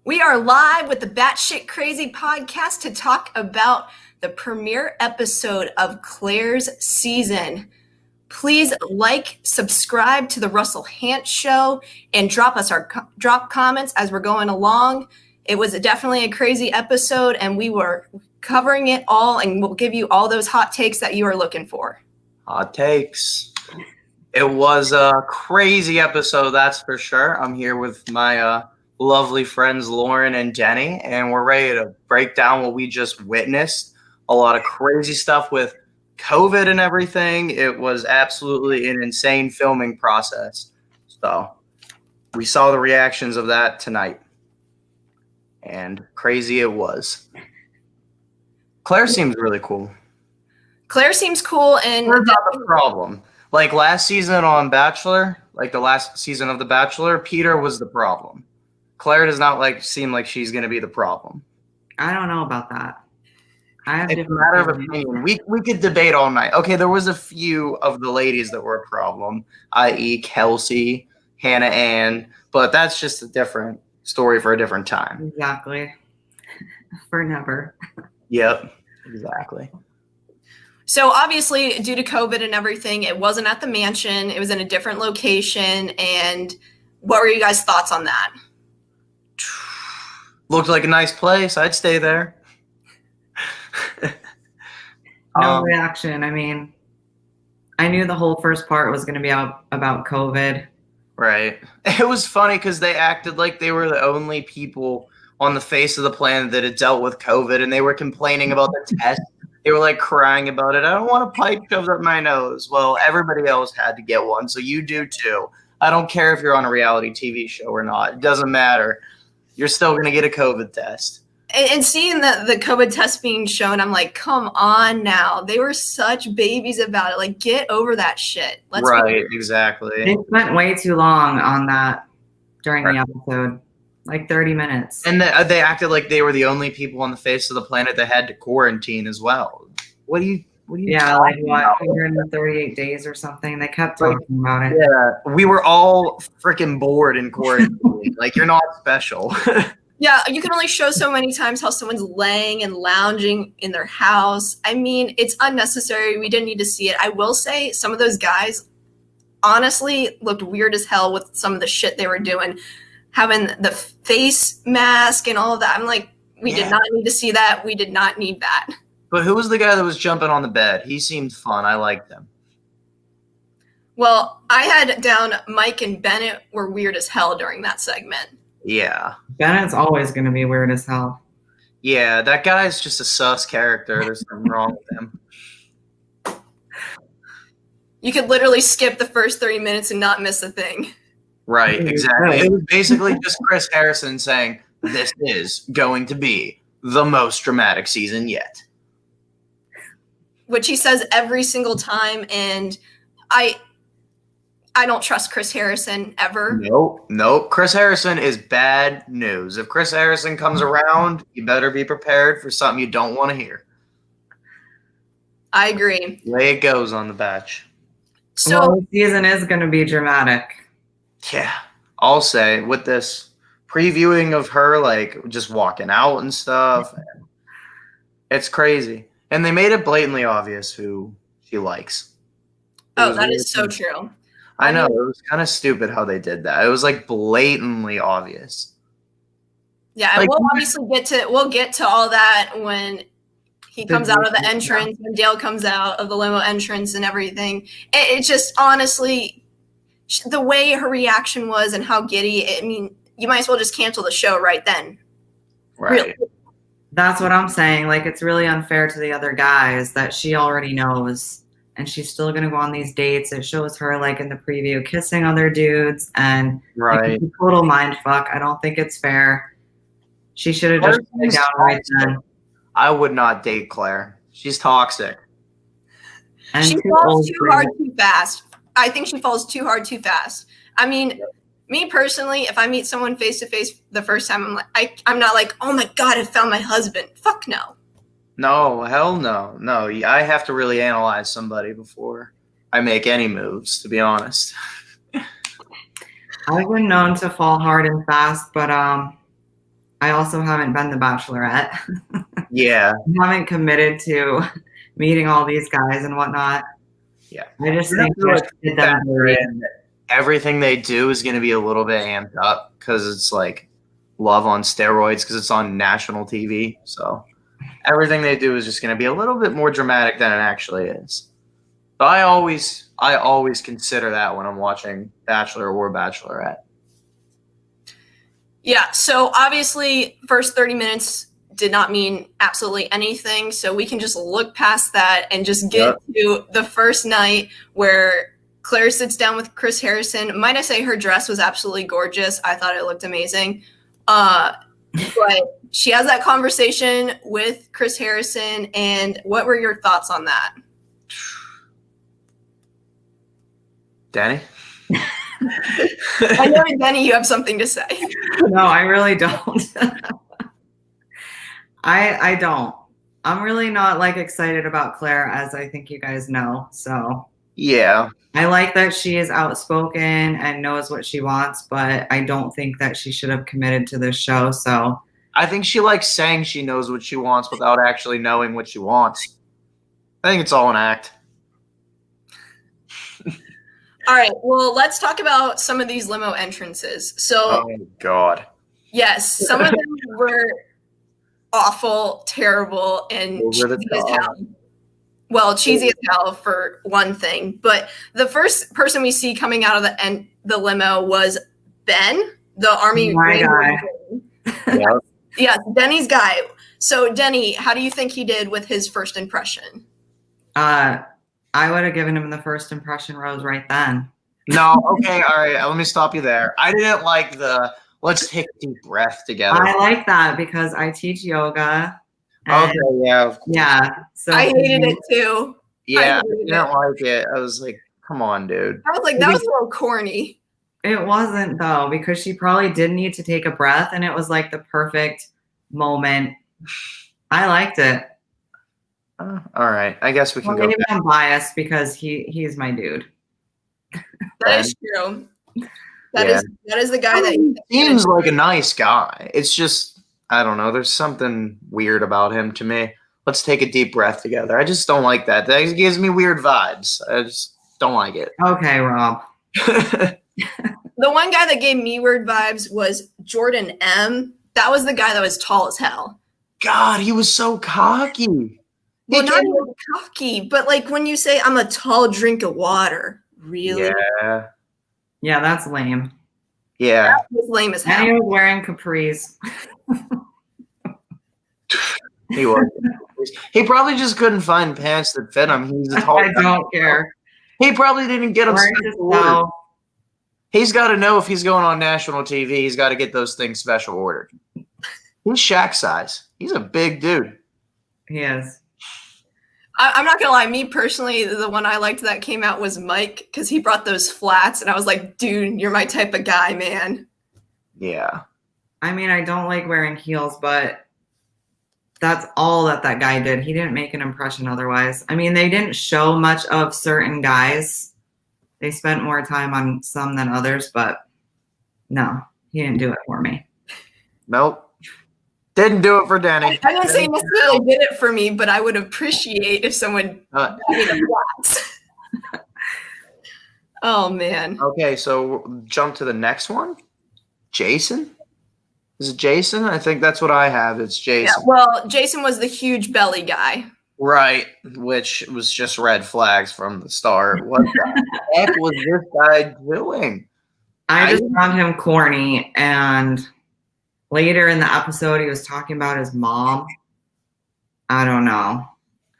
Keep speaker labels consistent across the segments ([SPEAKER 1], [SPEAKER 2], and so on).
[SPEAKER 1] We are live with the Batshit Crazy podcast to talk about the premiere episode of Claire's season. Please subscribe to the Russell Hant Show, and drop comments as we're going along. It was definitely a crazy episode, and we were covering it all, and we'll give you all those hot takes that you are looking for.
[SPEAKER 2] Hot takes. It was a crazy episode, that's for sure. I'm here with my lovely friends Lauren and Jenny, and we're ready to break down what we just witnessed. A lot of crazy stuff with COVID and everything. It was absolutely an insane filming process. So we saw the reactions of that tonight, and crazy it was. Claire seems really cool.
[SPEAKER 1] Claire seems cool, and
[SPEAKER 2] Claire's not the problem. Like last season on Bachelor, like the last season of The Bachelor, Peter was the problem. Claire does not seem like she's going to be the problem.
[SPEAKER 3] I don't know about that.
[SPEAKER 2] It's a matter of opinion. We could debate all night. Okay, there was a few of the ladies that were a problem, i.e. Kelsey, Hannah Ann, but that's just a different story for a different time.
[SPEAKER 3] Exactly. For never.
[SPEAKER 2] Yep, exactly.
[SPEAKER 1] So obviously, due to COVID and everything, it wasn't at the mansion. It was in a different location. And what were you guys' thoughts on that?
[SPEAKER 2] Looked like a nice place. I'd stay there.
[SPEAKER 3] No reaction. I mean, I knew the whole first part was going to be about COVID.
[SPEAKER 2] Right. It was funny because they acted like they were the only people on the face of the planet that had dealt with COVID, and they were complaining about the test. They were like crying about it. I don't want a pipe shoved up my nose. Well, everybody else had to get one, so you do too. I don't care if you're on a reality TV show or not. It doesn't matter. You're still going to get a COVID test.
[SPEAKER 1] And seeing the COVID test being shown, I'm like, come on now. They were such babies about it. Like, get over that shit.
[SPEAKER 2] Exactly.
[SPEAKER 3] They spent way too long on that during the episode. Like 30 minutes.
[SPEAKER 2] And they acted like they were the only people on the face of the planet that had to quarantine as well. What do you
[SPEAKER 3] like what, 138 days or something? They kept talking about it.
[SPEAKER 2] Yeah, we were all freaking bored in quarantine. Like, you're not special.
[SPEAKER 1] Yeah, you can only show so many times how someone's laying and lounging in their house. I mean, it's unnecessary. We didn't need to see it. I will say some of those guys honestly looked weird as hell with some of the shit they were doing. Having the face mask and all of that. I'm like, we did not need to see that. We did not need that.
[SPEAKER 2] But who was the guy that was jumping on the bed? He seemed fun. I liked him.
[SPEAKER 1] Well, I had down Mike and Bennett were weird as hell during that segment.
[SPEAKER 2] Yeah.
[SPEAKER 3] Bennett's always going to be weird as hell.
[SPEAKER 2] Yeah, that guy's just a sus character. There's something wrong with him.
[SPEAKER 1] You could literally skip the first 30 minutes and not miss a thing.
[SPEAKER 2] Right, exactly. It was basically just Chris Harrison saying, this is going to be the most dramatic season yet.
[SPEAKER 1] Which he says every single time, and I don't trust Chris Harrison ever.
[SPEAKER 2] Nope. Chris Harrison is bad news. If Chris Harrison comes around, you better be prepared for something you don't want to hear.
[SPEAKER 1] I agree.
[SPEAKER 2] The way it goes on The Batch.
[SPEAKER 3] So the season is going to be dramatic.
[SPEAKER 2] Yeah, I'll say with this previewing of her, like just walking out and stuff, it's crazy. And they made it blatantly obvious who she likes.
[SPEAKER 1] That is so true.
[SPEAKER 2] I know, it was kind of stupid how they did that. It was like blatantly obvious.
[SPEAKER 1] Yeah, and we'll get to all that when he comes out of the entrance, when Dale comes out of the limo entrance and everything. It just honestly, the way her reaction was and how giddy, I mean, you might as well just cancel the show right then.
[SPEAKER 2] Right.
[SPEAKER 1] Really.
[SPEAKER 3] That's what I'm saying. Like, it's really unfair to the other guys that she already knows, and she's still going to go on these dates. It shows her, like, in the preview, kissing other dudes, and like, a total mind fuck. I don't think it's fair. She should have just put it down right then.
[SPEAKER 2] I would not date Claire. She's toxic.
[SPEAKER 1] And she falls too hard too fast. I think she falls too hard too fast. I mean, me personally, if I meet someone face to face the first time, I'm not like, oh my God, I found my husband. Fuck no.
[SPEAKER 2] No, hell no. No, I have to really analyze somebody before I make any moves, to be honest.
[SPEAKER 3] I've been known to fall hard and fast, but I I also haven't been the Bachelorette.
[SPEAKER 2] Yeah.
[SPEAKER 3] I haven't committed to meeting all these guys and whatnot.
[SPEAKER 2] Yeah.
[SPEAKER 3] I just
[SPEAKER 2] You
[SPEAKER 3] think
[SPEAKER 2] have to,
[SPEAKER 3] that she did them
[SPEAKER 2] factor
[SPEAKER 3] dirty.
[SPEAKER 2] in that everything they do is going to be a little bit amped up because it's like love on steroids because it's on national TV. So everything they do is just going to be a little bit more dramatic than it actually is. But I always consider that when I'm watching Bachelor or Bachelorette.
[SPEAKER 1] Yeah, so obviously, first 30 minutes did not mean absolutely anything. So we can just look past that and just get to the first night where Claire sits down with Chris Harrison. Might I say her dress was absolutely gorgeous. I thought it looked amazing. But she has that conversation with Chris Harrison. And what were your thoughts on that?
[SPEAKER 2] Danny?
[SPEAKER 1] I know, Danny, you have something to say.
[SPEAKER 3] No, I really don't. I don't. I'm really not like excited about Claire, as I think you guys know. So
[SPEAKER 2] Yeah.
[SPEAKER 3] I like that she is outspoken and knows what she wants, but I don't think that she should have committed to this show. So
[SPEAKER 2] I think she likes saying she knows what she wants without actually knowing what she wants. I think it's all an act.
[SPEAKER 1] All right, well, let's talk about some of these limo entrances. So,
[SPEAKER 2] oh, God.
[SPEAKER 1] Yes, some of them were awful, terrible, and
[SPEAKER 2] Over the
[SPEAKER 1] cheesy as
[SPEAKER 2] top.
[SPEAKER 1] hell. Well, cheesy as hell for one thing. But the first person we see coming out of the limo was Ben, the Army
[SPEAKER 3] guy.
[SPEAKER 2] Yeah.
[SPEAKER 1] Yeah, Denny's guy. So, Denny, how do you think he did with his first impression?
[SPEAKER 3] I would have given him the first impression rose right then.
[SPEAKER 2] No, okay, all right. Let me stop you there. I didn't like the let's take a deep breath together.
[SPEAKER 3] I like that because I teach yoga.
[SPEAKER 2] Okay, yeah. Of course.
[SPEAKER 3] Yeah. So
[SPEAKER 1] I hated it too.
[SPEAKER 2] Yeah, I didn't like it. I was like, come on, dude.
[SPEAKER 1] I was like, that was a little corny.
[SPEAKER 3] It wasn't though, because she probably did need to take a breath, and it was like the perfect moment. I liked it.
[SPEAKER 2] All right, I guess we can
[SPEAKER 3] Well,
[SPEAKER 2] go.
[SPEAKER 3] maybe I'm biased because he's my dude.
[SPEAKER 1] That is true. That is the guy that
[SPEAKER 2] seems like a nice guy. It's just I don't know. There's something weird about him to me. Let's take a deep breath together. I just don't like that. That gives me weird vibes. I just don't like it.
[SPEAKER 3] Okay, Rob.
[SPEAKER 1] The one guy that gave me weird vibes was Jordan M. That was the guy that was tall as hell.
[SPEAKER 2] God, he was so cocky.
[SPEAKER 1] Well, not even cocky, but like when you say I'm a tall drink of water, really?
[SPEAKER 2] Yeah.
[SPEAKER 3] Yeah, that's lame.
[SPEAKER 2] Yeah.
[SPEAKER 1] That was lame as hell.
[SPEAKER 3] And he was wearing capris.
[SPEAKER 2] He was. He probably just couldn't find pants that fit him. He's a tall
[SPEAKER 3] I don't care.
[SPEAKER 2] He probably didn't get them.
[SPEAKER 3] No.
[SPEAKER 2] He's got to know if he's going on national TV, he's got to get those things special ordered. He's Shaq size. He's a big dude.
[SPEAKER 3] He is.
[SPEAKER 1] I'm not gonna lie. Me personally, the one I liked that came out was Mike because he brought those flats, and I was like, "Dude, you're my type of guy, man."
[SPEAKER 2] Yeah.
[SPEAKER 3] I mean, I don't like wearing heels, but that's all that guy did. He didn't make an impression otherwise. I mean, they didn't show much of certain guys. They spent more time on some than others, but no, he didn't do it for me.
[SPEAKER 2] Nope. Didn't do it for Danny.
[SPEAKER 1] I didn't say necessarily did it for me, but I would appreciate if someone got me the flats. Oh man.
[SPEAKER 2] Okay, so jump to the next one. Jason? Is it Jason? I think that's what I have. It's Jason.
[SPEAKER 1] Yeah, well, Jason was the huge belly guy.
[SPEAKER 2] Right, which was just red flags from the start. What the heck was this guy doing?
[SPEAKER 3] I just found him corny, and later in the episode, he was talking about his mom. I don't know.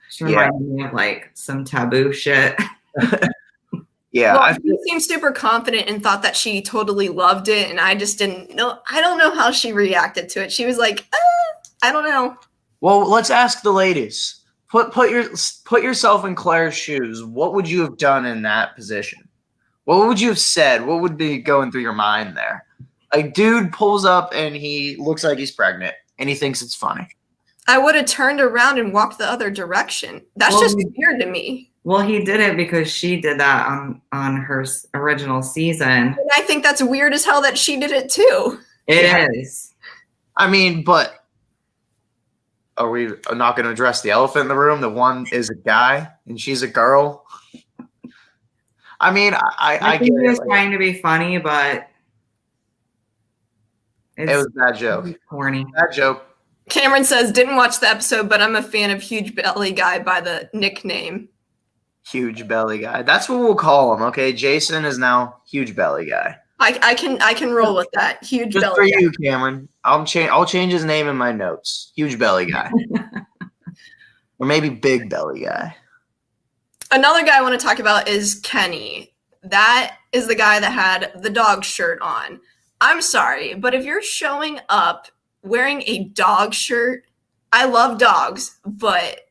[SPEAKER 3] She reminded me of like some taboo shit.
[SPEAKER 2] Yeah.
[SPEAKER 1] Well, he seemed super confident and thought that she totally loved it, and I just didn't know. I don't know how she reacted to it. She was like, I don't know.
[SPEAKER 2] Well, let's ask the ladies. Put yourself in Claire's shoes. What would you have done in that position? What would you have said? What would be going through your mind there? A dude pulls up and he looks like he's pregnant and he thinks it's funny.
[SPEAKER 1] I would have turned around and walked the other direction. That's just weird to me.
[SPEAKER 3] Well, he did it because she did that on her original season.
[SPEAKER 1] And I think that's weird as hell that she did it too.
[SPEAKER 3] It is.
[SPEAKER 2] I mean, but are we not going to address the elephant in the room? The one is a guy and she's a girl. I mean, I
[SPEAKER 3] think
[SPEAKER 2] get
[SPEAKER 3] he was
[SPEAKER 2] it.
[SPEAKER 3] trying to be funny, but
[SPEAKER 2] It was a bad joke.
[SPEAKER 3] Corny.
[SPEAKER 2] Bad joke.
[SPEAKER 1] Cameron says, didn't watch the episode, but I'm a fan of Huge Belly Guy by the nickname.
[SPEAKER 2] Huge belly guy. That's what we'll call him. Okay, Jason is now huge belly guy.
[SPEAKER 1] I can roll with that. Huge
[SPEAKER 2] Just
[SPEAKER 1] belly
[SPEAKER 2] for
[SPEAKER 1] guy.
[SPEAKER 2] you, Cameron. I'll change his name in my notes. Huge belly guy. Or maybe big belly guy.
[SPEAKER 1] Another guy I want to talk about is Kenny. That is the guy that had the dog shirt on. I'm sorry, but if you're showing up wearing a dog shirt, I love dogs, but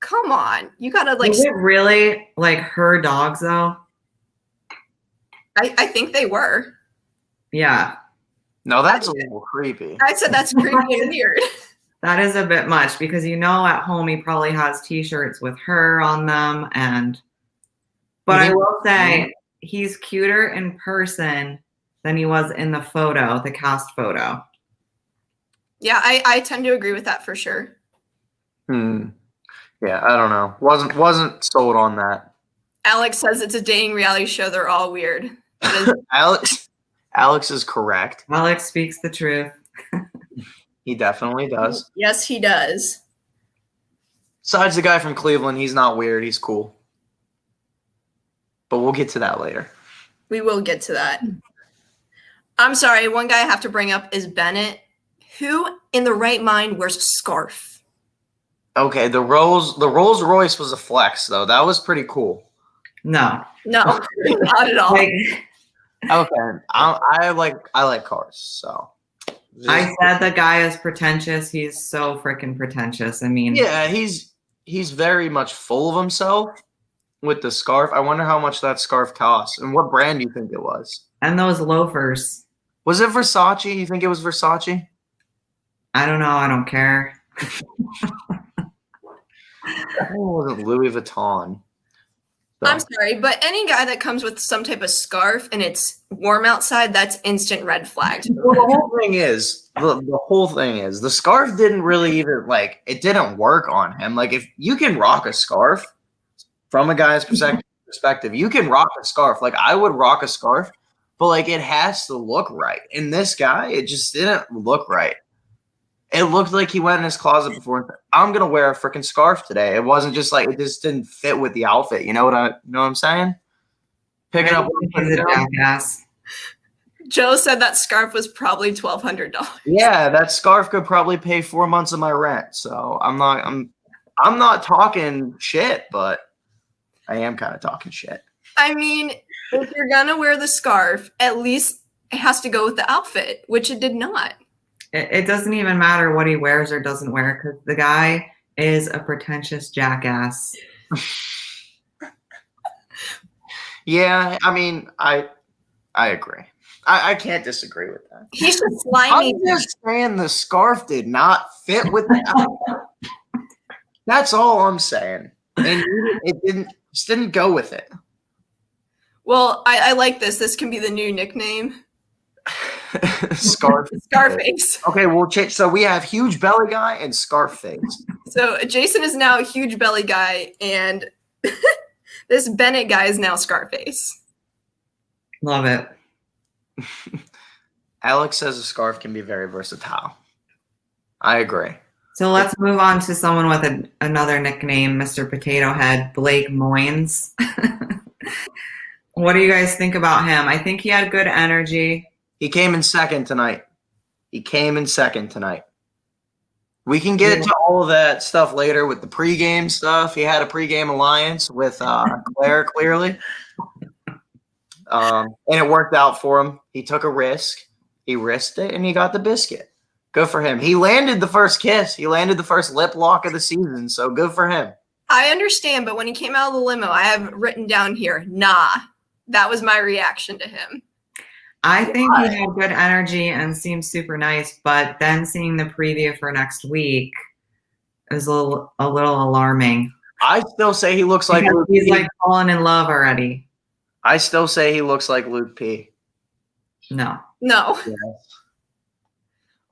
[SPEAKER 1] come on. You gotta like.
[SPEAKER 3] Was it really like her dogs though?
[SPEAKER 1] I think they were.
[SPEAKER 3] Yeah.
[SPEAKER 2] No, that's a little creepy.
[SPEAKER 1] I said that's creepy and weird.
[SPEAKER 3] That is a bit much because at home he probably has t-shirts with her on them but I will say he's cuter in person than he was in the photo, the cast photo.
[SPEAKER 1] Yeah, I tend to agree with that for sure.
[SPEAKER 2] Yeah, I don't know. Wasn't sold on that.
[SPEAKER 1] Alex says it's a dating reality show. They're all weird.
[SPEAKER 2] Alex is correct.
[SPEAKER 3] Alex speaks the truth.
[SPEAKER 2] He definitely does.
[SPEAKER 1] Yes, he does.
[SPEAKER 2] Besides the guy from Cleveland, he's not weird. He's cool. But we'll get to that later.
[SPEAKER 1] We will get to that. I'm sorry. One guy I have to bring up is Bennett. Who in the right mind wears a scarf?
[SPEAKER 2] Okay, the Rolls Royce was a flex, though. That was pretty cool.
[SPEAKER 3] No,
[SPEAKER 1] not at all.
[SPEAKER 2] Okay, I like cars, so.
[SPEAKER 3] I said the guy is pretentious. He's so freaking pretentious. I mean,
[SPEAKER 2] yeah, he's very much full of himself with the scarf. I wonder how much that scarf costs and what brand do you think it was?
[SPEAKER 3] And those loafers.
[SPEAKER 2] Was it Versace? You think it was Versace?
[SPEAKER 3] I don't know. I don't care.
[SPEAKER 2] It wasn't Louis Vuitton. So.
[SPEAKER 1] I'm sorry, but any guy that comes with some type of scarf and it's warm outside, that's instant red flag.
[SPEAKER 2] Well, the whole thing is, the scarf didn't really even, it didn't work on him. Like, if you can rock a scarf from a guy's perspective, you can rock a scarf. Like, I would rock a scarf, but, it has to look right. And this guy, it just didn't look right. It looked like he went in his closet before and said, I'm going to wear a freaking scarf today. It wasn't just it just didn't fit with the outfit. You know what I'm saying? Picking up.
[SPEAKER 1] Joe said that scarf was probably $1,200.
[SPEAKER 2] Yeah, that scarf could probably pay 4 months of my rent. So I'm not talking shit, but I am kind of talking shit.
[SPEAKER 1] I mean, if you're going to wear the scarf, at least it has to go with the outfit, which it did not.
[SPEAKER 3] It doesn't even matter what he wears or doesn't wear because the guy is a pretentious jackass.
[SPEAKER 2] Yeah, I mean, I agree. I can't disagree with that.
[SPEAKER 1] He's just slimy.
[SPEAKER 2] I'm just saying the scarf did not fit with that. That's all I'm saying. And it didn't go with it.
[SPEAKER 1] Well, I like this. This can be the new nickname. Scarface.
[SPEAKER 2] Okay, we'll change. So we have huge belly guy and Scarface.
[SPEAKER 1] So Jason is now a huge belly guy, and this Bennett guy is now Scarface.
[SPEAKER 3] Love it.
[SPEAKER 2] Alex says a scarf can be very versatile. I agree.
[SPEAKER 3] So let's move on to someone with another nickname, Mr. Potato Head, Blake Moynes. What do you guys think about him? I think he had good energy.
[SPEAKER 2] He came in second tonight. We can get into all of that stuff later with the pregame stuff. He had a pregame alliance with Claire, clearly. And it worked out for him. He took a risk. He risked it, and he got the biscuit. Good for him. He landed the first kiss. He landed the first lip lock of the season, so good for him.
[SPEAKER 1] I understand, but when he came out of the limo, I have written down here, nah. That was my reaction to him.
[SPEAKER 3] I think he had good energy and seemed super nice, but then seeing the preview for next week is a little alarming.
[SPEAKER 2] I still say he looks like Luke
[SPEAKER 3] he's
[SPEAKER 2] P.
[SPEAKER 3] Fallen in love already.
[SPEAKER 2] I still say he looks like Luke P.
[SPEAKER 3] No.
[SPEAKER 1] No.
[SPEAKER 2] Yes.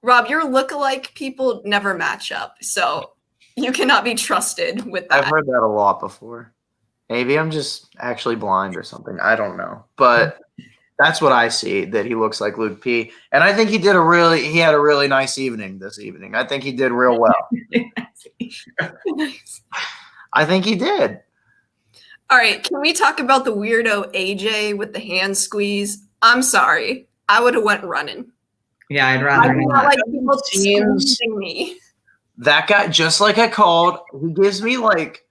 [SPEAKER 1] Rob, your lookalike people never match up, so you cannot be trusted with that.
[SPEAKER 2] I've heard that a lot before. Maybe I'm just actually blind or something. I don't know. But that's what I see, that he looks like Luke P. And I think he had a really nice evening this evening. I think he did real well.
[SPEAKER 1] Nice.
[SPEAKER 2] I think he did.
[SPEAKER 1] All right, can we talk about the weirdo AJ with the hand squeeze? I'm sorry. I would have went running.
[SPEAKER 3] Yeah, I'd
[SPEAKER 1] I
[SPEAKER 3] rather
[SPEAKER 1] do not
[SPEAKER 3] not.
[SPEAKER 1] like people
[SPEAKER 2] Seems-
[SPEAKER 1] squeezing me.
[SPEAKER 2] That guy, just like I called, he gives me like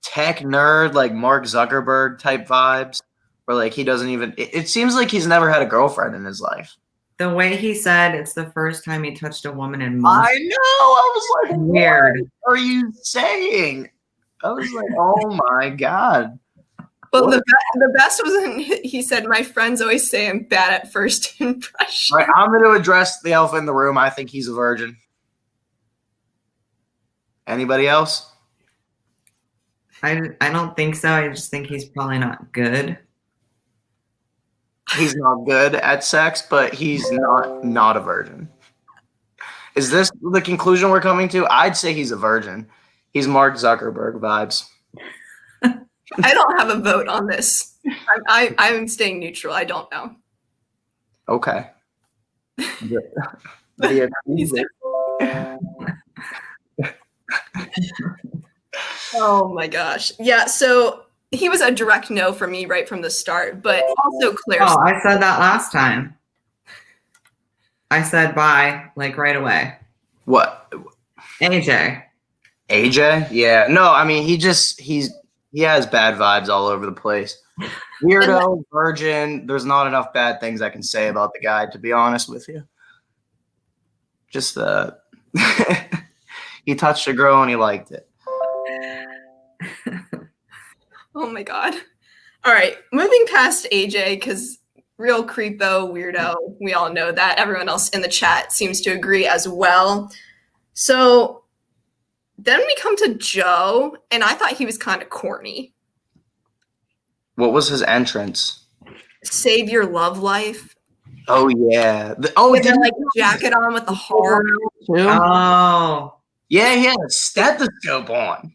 [SPEAKER 2] tech nerd, like Mark Zuckerberg type vibes. Where like he doesn't even, it seems like he's never had a girlfriend in his life.
[SPEAKER 3] The way he said it's the first time he touched a woman in months.
[SPEAKER 2] I know. I was like,
[SPEAKER 3] Weird.
[SPEAKER 2] what are you saying? I was like, oh my God.
[SPEAKER 1] But the best was when he said, my friends always say I'm bad at first impression.
[SPEAKER 2] All right, I'm going to address the elephant in the room. I think he's a virgin. Anybody else?
[SPEAKER 3] I don't think so. I just think he's probably not good.
[SPEAKER 2] He's not good at sex, but he's not a virgin. Is this the conclusion we're coming to? I'd say he's a virgin. He's Mark Zuckerberg vibes.
[SPEAKER 1] I don't have a vote on this. I'm staying neutral. I don't know.
[SPEAKER 2] Okay.
[SPEAKER 1] Oh my gosh. Yeah, so he was a direct no for me right from the start, but also Claire.
[SPEAKER 3] Oh, I said that last time. I said bye, like right away.
[SPEAKER 2] What?
[SPEAKER 3] AJ.
[SPEAKER 2] AJ? Yeah. No, I mean, he has bad vibes all over the place. Weirdo, virgin. There's not enough bad things I can say about the guy, to be honest with you. Just he touched a girl and he liked it.
[SPEAKER 1] Oh my God. All right, moving past AJ, because real creepo, weirdo, we all know that. Everyone else in the chat seems to agree as well. So then we come to Joe, and I thought he was kind of corny.
[SPEAKER 2] What was his entrance?
[SPEAKER 1] Save your love life.
[SPEAKER 2] Oh, yeah.
[SPEAKER 1] With the like jacket on with the heart.
[SPEAKER 3] Oh.
[SPEAKER 2] Yeah, he had a stethoscope on.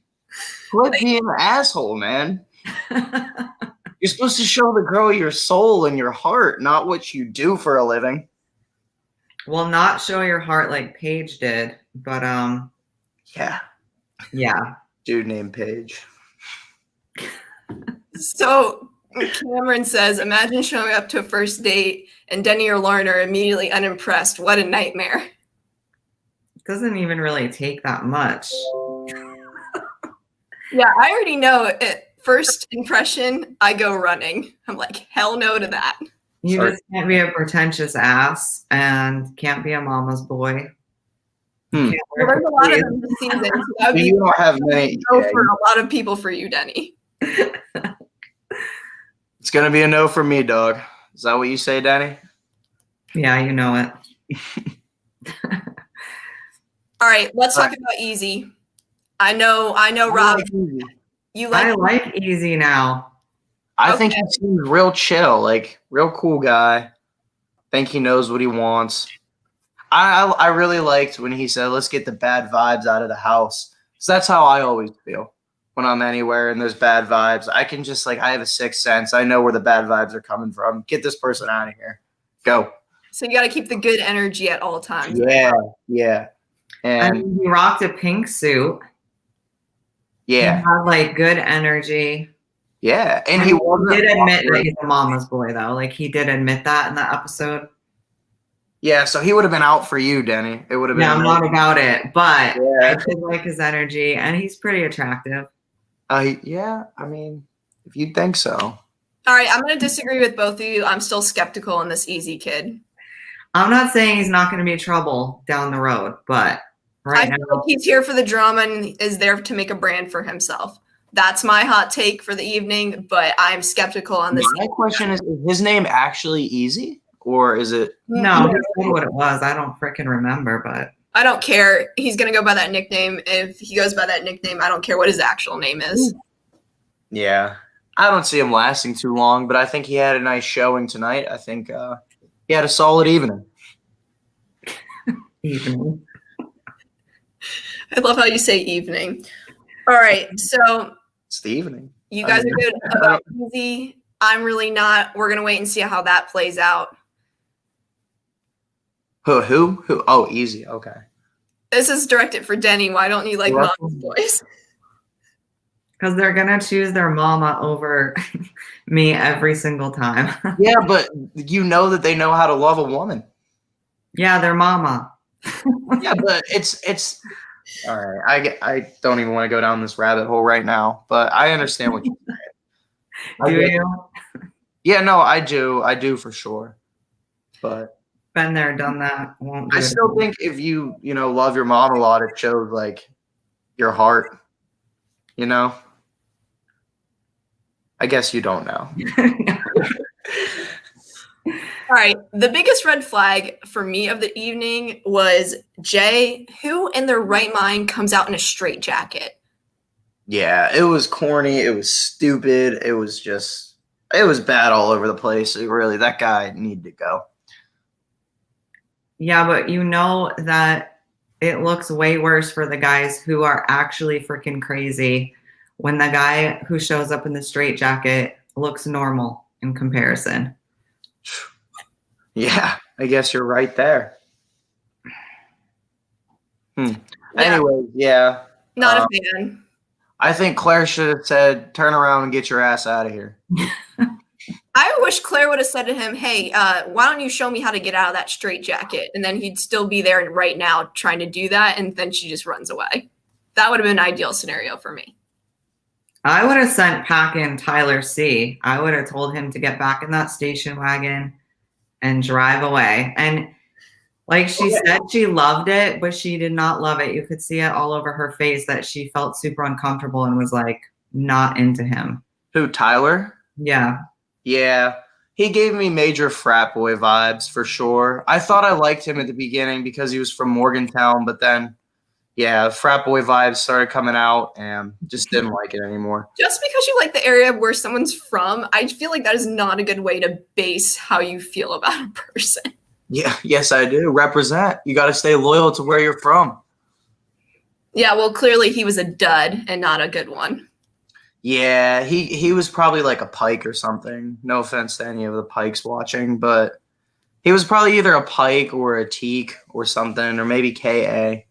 [SPEAKER 2] Quit being an asshole, man. You're supposed to show the girl your soul and your heart, not what you do for a living.
[SPEAKER 3] Well, not show your heart like Paige did, but yeah.
[SPEAKER 2] Dude named Paige.
[SPEAKER 1] So Cameron says, imagine showing up to a first date and Denny or Lauren are immediately unimpressed. What a nightmare.
[SPEAKER 3] It doesn't even really take that much.
[SPEAKER 1] Yeah, I already know it. First impression, I go running. I'm like, hell no to that.
[SPEAKER 3] You just can't be a pretentious ass and can't be a mama's boy.
[SPEAKER 1] Well, there's a lot of them this season. So that would be
[SPEAKER 2] You don't have many.
[SPEAKER 1] no for a lot of people for you, Denny.
[SPEAKER 2] It's gonna be a no for me, dog. Is that what you say, Danny?
[SPEAKER 3] Yeah, you know it.
[SPEAKER 1] All right, let's talk about Easy. I know, Rob. You like?
[SPEAKER 3] I like Easy now.
[SPEAKER 2] I think he seems real chill, like real cool guy. Think he knows what he wants. I really liked when he said, "Let's get the bad vibes out of the house." So that's how I always feel when I'm anywhere and there's bad vibes. I can just I have a sixth sense. I know where the bad vibes are coming from. Get this person out of here. Go.
[SPEAKER 1] So you got to keep the good energy at all times.
[SPEAKER 2] Yeah. And
[SPEAKER 3] he rocked a pink suit.
[SPEAKER 2] yeah,
[SPEAKER 3] He had good energy.
[SPEAKER 2] yeah, and he
[SPEAKER 3] did admit that he's a mama's boy, though. He did admit that in that episode.
[SPEAKER 2] Yeah, so he would have been out for you, Denny. It would have been.
[SPEAKER 3] Yeah, I'm not about it, but
[SPEAKER 2] Yeah.
[SPEAKER 3] I did like his energy, and he's pretty attractive.
[SPEAKER 2] Yeah, I mean, if you think so.
[SPEAKER 1] All right, I'm going to disagree with both of you. I'm still skeptical on this Easy kid.
[SPEAKER 3] I'm not saying he's not going to be trouble down the road, but
[SPEAKER 1] I feel like he's here for the drama and is there to make a brand for himself. That's my hot take for the evening, but I'm skeptical on this.
[SPEAKER 2] My question is his name actually Easy? Or is it?
[SPEAKER 3] No, he said what it was. I don't freaking remember, but
[SPEAKER 1] I don't care. He's going to go by that nickname. If he goes by that nickname, I don't care what his actual name is.
[SPEAKER 2] Yeah. I don't see him lasting too long, but I think he had a nice showing tonight. I think he had a solid evening.
[SPEAKER 3] Evening.
[SPEAKER 1] I love how you say evening. All right, so
[SPEAKER 2] It's the evening.
[SPEAKER 1] you guys are good about easy. I'm really not. We're gonna wait and see how that plays out.
[SPEAKER 2] Who? Oh, easy. Okay.
[SPEAKER 1] This is directed for Denny. Why don't you like Mom's voice?
[SPEAKER 3] Because they're gonna choose their mama over me every single time.
[SPEAKER 2] Yeah, but you know that they know how to love a woman.
[SPEAKER 3] Yeah, their mama.
[SPEAKER 2] Yeah, but it's all right. I don't even want to go down this rabbit hole right now, but I understand what you're saying.
[SPEAKER 3] Do you?
[SPEAKER 2] Yeah, no, I do for sure. But
[SPEAKER 3] Been there, done that. Won't do
[SPEAKER 2] I
[SPEAKER 3] it
[SPEAKER 2] still
[SPEAKER 3] again.
[SPEAKER 2] think if you love your mom a lot, it shows like your heart. I guess you don't know.
[SPEAKER 1] All right. The biggest red flag for me of the evening was Jay, who in their right mind comes out in a straitjacket.
[SPEAKER 2] Yeah, it was corny. It was stupid. It was bad all over the place. That guy needed to go.
[SPEAKER 3] Yeah, but you know that it looks way worse for the guys who are actually freaking crazy when the guy who shows up in the straitjacket looks normal in comparison.
[SPEAKER 2] Yeah, I guess you're right there.
[SPEAKER 1] Yeah.
[SPEAKER 2] Anyway, yeah.
[SPEAKER 1] Not a fan.
[SPEAKER 2] I think Claire should have said, turn around and get your ass out of here.
[SPEAKER 1] I wish Claire would have said to him, hey, why don't you show me how to get out of that straitjacket? And then he'd still be there right now trying to do that, and then she just runs away. That would have been an ideal scenario for me.
[SPEAKER 3] I would have sent packing Tyler C. I would have told him to get back in that station wagon and drive away. And like she said, she loved it, but she did not love it. You could see it all over her face that she felt super uncomfortable and was like not into him.
[SPEAKER 2] Who, Tyler?
[SPEAKER 3] Yeah.
[SPEAKER 2] Yeah. He gave me major frat boy vibes for sure. I thought I liked him at the beginning because he was from Morgantown, but then, yeah, frat boy vibes started coming out and just didn't like it anymore.
[SPEAKER 1] Just because you like the area where someone's from, I feel like that is not a good way to base how you feel about a person.
[SPEAKER 2] Yeah, yes, I do. Represent. You got to stay loyal to where you're from.
[SPEAKER 1] Yeah, well, clearly he was a dud and not a good one.
[SPEAKER 2] Yeah, he was probably like a Pike or something. No offense to any of the Pikes watching, but he was probably either a Pike or a Teak or something, or maybe KA.